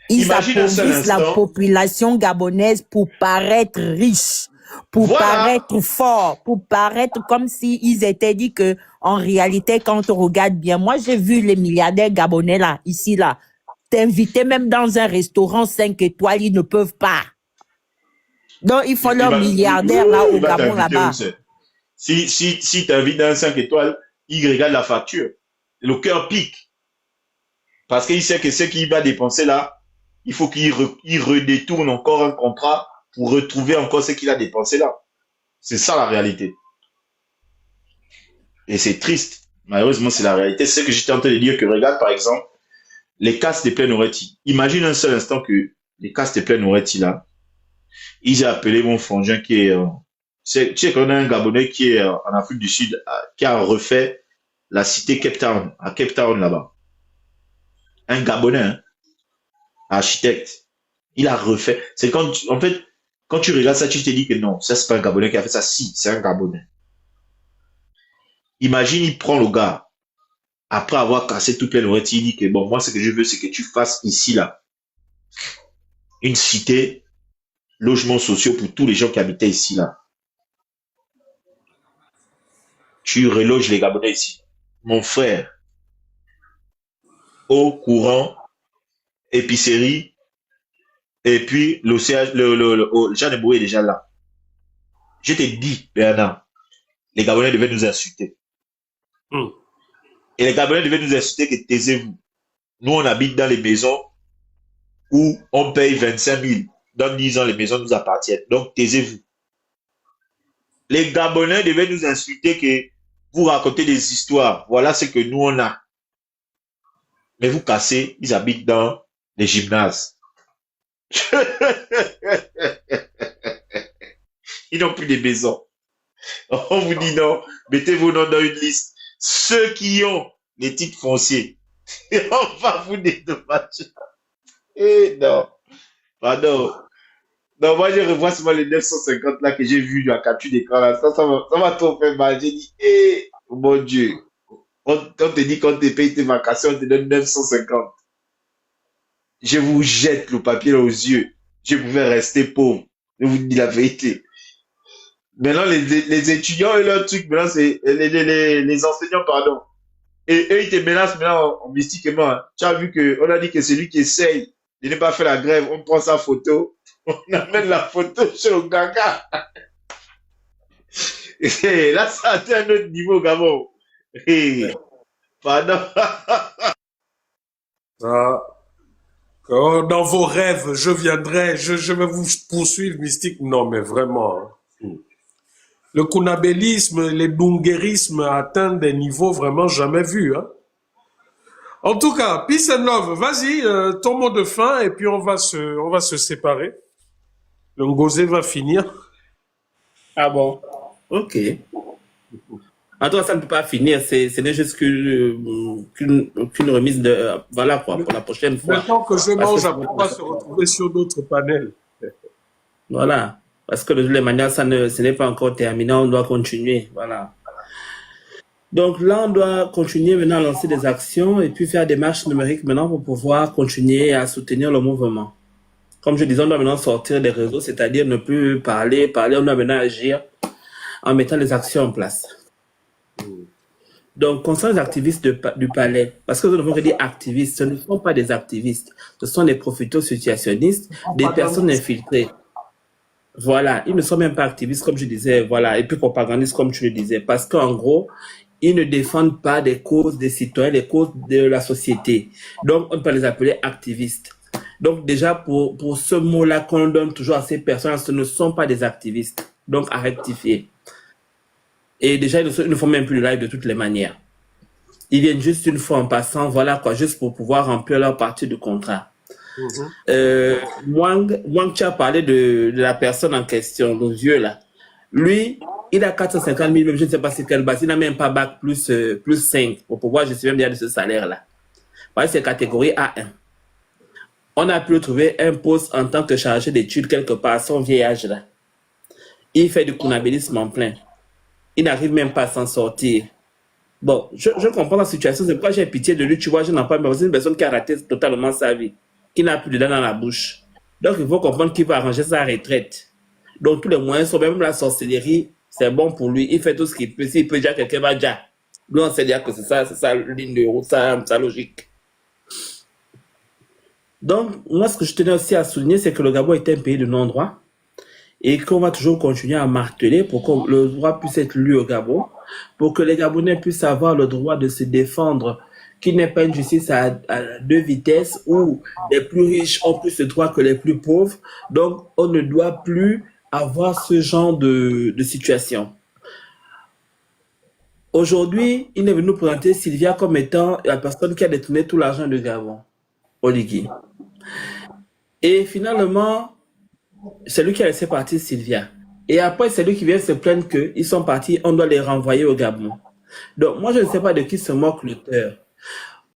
Ils appauvrissent la population gabonaise pour paraître riches. pour Voilà. paraître fort, pour paraître comme si ils étaient dit que, en réalité, quand on regarde bien, moi, j'ai vu les milliardaires gabonais là, ici, là, t'inviter même dans un restaurant 5 étoiles, ils ne peuvent pas. Donc, ils font leur milliardaire là au il va Gabon t'inviter là-bas. où c'est? Si t'invites dans un 5 étoiles, il regarde la facture. Le cœur pique. Parce qu'il sait que ce qu'il va dépenser là, il faut qu'il redétourne encore un contrat pour retrouver encore ce qu'il a dépensé là. C'est ça la réalité. Et c'est triste. Malheureusement, c'est la réalité. C'est ce que j'étais en train de dire que regarde, par exemple, les castes de Plein-Oretti. Imagine un seul instant que les castes de Plein-Oretti là, ils ont appelé mon frangin qui est, tu sais qu'on a un Gabonais qui est en Afrique du Sud, qui a refait la cité Cape Town, à Cape Town là-bas. Un Gabonais, hein, architecte. Il a refait. C'est quand, en fait, quand tu regardes ça, tu te dis que non, ça c'est pas un Gabonais qui a fait ça. Si, c'est un Gabonais. Imagine, il prend le gars, après avoir cassé toute Plein-Oretti, il dit que bon, moi ce que je veux, c'est que tu fasses ici là une cité, logements sociaux pour tous les gens qui habitaient ici là. Tu reloges les Gabonais ici. Mon frère, eau, courant, épicerie, et puis l'océan, Jean de Boué est déjà là. Je t'ai dit, Bernard, les Gabonais devaient nous insulter. Et les Gabonais devaient nous insulter que taisez-vous. Nous, on habite dans les maisons où on paye 25 000. Dans 10 ans, les maisons nous appartiennent. Donc, taisez-vous. Les Gabonais devaient nous insulter que vous racontez des histoires. Voilà ce que nous, on a. Mais vous cassez, ils habitent dans les gymnases. Ils n'ont plus de maisons. On vous dit non, mettez vos noms dans une liste. Ceux qui ont les titres fonciers, on va vous dédommager. Eh non, pardon. Non, moi je revois seulement les 950 là que j'ai vu la capture d'écran là. Ça m'a trop fait mal. J'ai dit, eh, mon Dieu. On te dit qu'on te paye tes vacations, on te donne 950. Je vous jette le papier aux yeux. Je pouvais rester pauvre. Je vous dis la vérité. Maintenant, les étudiants et leur truc, maintenant, c'est les enseignants, pardon. Et eux, ils te menacent maintenant mystiquement. Hein. Tu as vu qu'on a dit que celui qui essaye de ne pas faire la grève, on prend sa photo, on amène la photo chez le gaga. Et là, ça atteint un autre niveau, Gabon. Et, pardon. Dans vos rêves, je viendrai, je vais vous poursuivre, mystique. Non, mais vraiment. Hein. Le kunabélisme, les dunguerismes atteignent des niveaux vraiment jamais vus. Hein. En tout cas, peace and love. Vas-y, ton mot de fin et puis on va se séparer. Le Ngosé va finir. Ah bon? Ok. En tout cas, ça ne peut pas finir. Ce n'est juste qu'une remise de... voilà quoi, pour la prochaine fois. Maintenant que je mange, on va se retrouver sur d'autres panels. Voilà. Parce que de toutes les manières, ce n'est pas encore terminé. On doit continuer. Voilà. Donc là, on doit continuer maintenant à lancer des actions et puis faire des marches numériques maintenant pour pouvoir continuer à soutenir le mouvement. Comme je disais, on doit maintenant sortir des réseaux, c'est-à-dire ne plus parler, on doit maintenant agir en mettant les actions en place. Donc, concernant les activistes du palais, parce que nous devons dire activistes, ce ne sont pas des activistes, ce sont des profiteurs situationnistes, des personnes infiltrées. Voilà, ils ne sont même pas activistes, comme je disais, voilà, et puis propagandistes, comme tu le disais, parce qu'en gros, ils ne défendent pas des causes des citoyens, les causes de la société. Donc, on ne peut pas les appeler activistes. Donc, déjà, pour ce mot-là qu'on donne toujours à ces personnes, ce ne sont pas des activistes. Donc, à rectifier. Et déjà, ils ne font même plus le live de toutes les manières. Ils viennent juste une fois en passant, voilà quoi, juste pour pouvoir remplir leur partie de contrat. Wang, tu as parlé de la personne en question, le vieux là. Lui, il a 450 000, je ne sais pas c'est quelle base, il n'a même pas bac plus 5 pour pouvoir justifier même de ce salaire-là. Parce que c'est catégorie A1. On a pu le trouver un poste en tant que chargé d'études quelque part à son vieil âge là. Il fait du kunabélisme en plein. Il n'arrive même pas à s'en sortir. Bon, je comprends la situation, c'est pourquoi j'ai pitié de lui, tu vois, je n'en parle pas, c'est une personne qui a raté totalement sa vie, qui n'a plus de dents dans la bouche. Donc, il faut comprendre qu'il va arranger sa retraite. Donc, tous les moyens sont, même la sorcellerie, c'est bon pour lui. Il fait tout ce qu'il peut. S'il peut dire quelqu'un va dire. Lui, on sait dire que c'est ça, ligne de route, ça logique. Donc, moi, ce que je tenais aussi à souligner, c'est que le Gabon est un pays de non-droit et qu'on va toujours continuer à marteler pour que le droit puisse être lu au Gabon, pour que les Gabonais puissent avoir le droit de se défendre, qu'il n'y ait pas une justice à deux vitesses où les plus riches ont plus de droits que les plus pauvres. Donc, on ne doit plus avoir ce genre de situation. Aujourd'hui, il est venu nous présenter Sylvia comme étant la personne qui a détourné tout l'argent du Gabon, Oligui. Et finalement, c'est lui qui a laissé partir Sylvia. Et après, c'est lui qui vient se plaindre qu'ils sont partis, on doit les renvoyer au Gabon. Donc, moi, je ne sais pas de qui se moque l'auteur.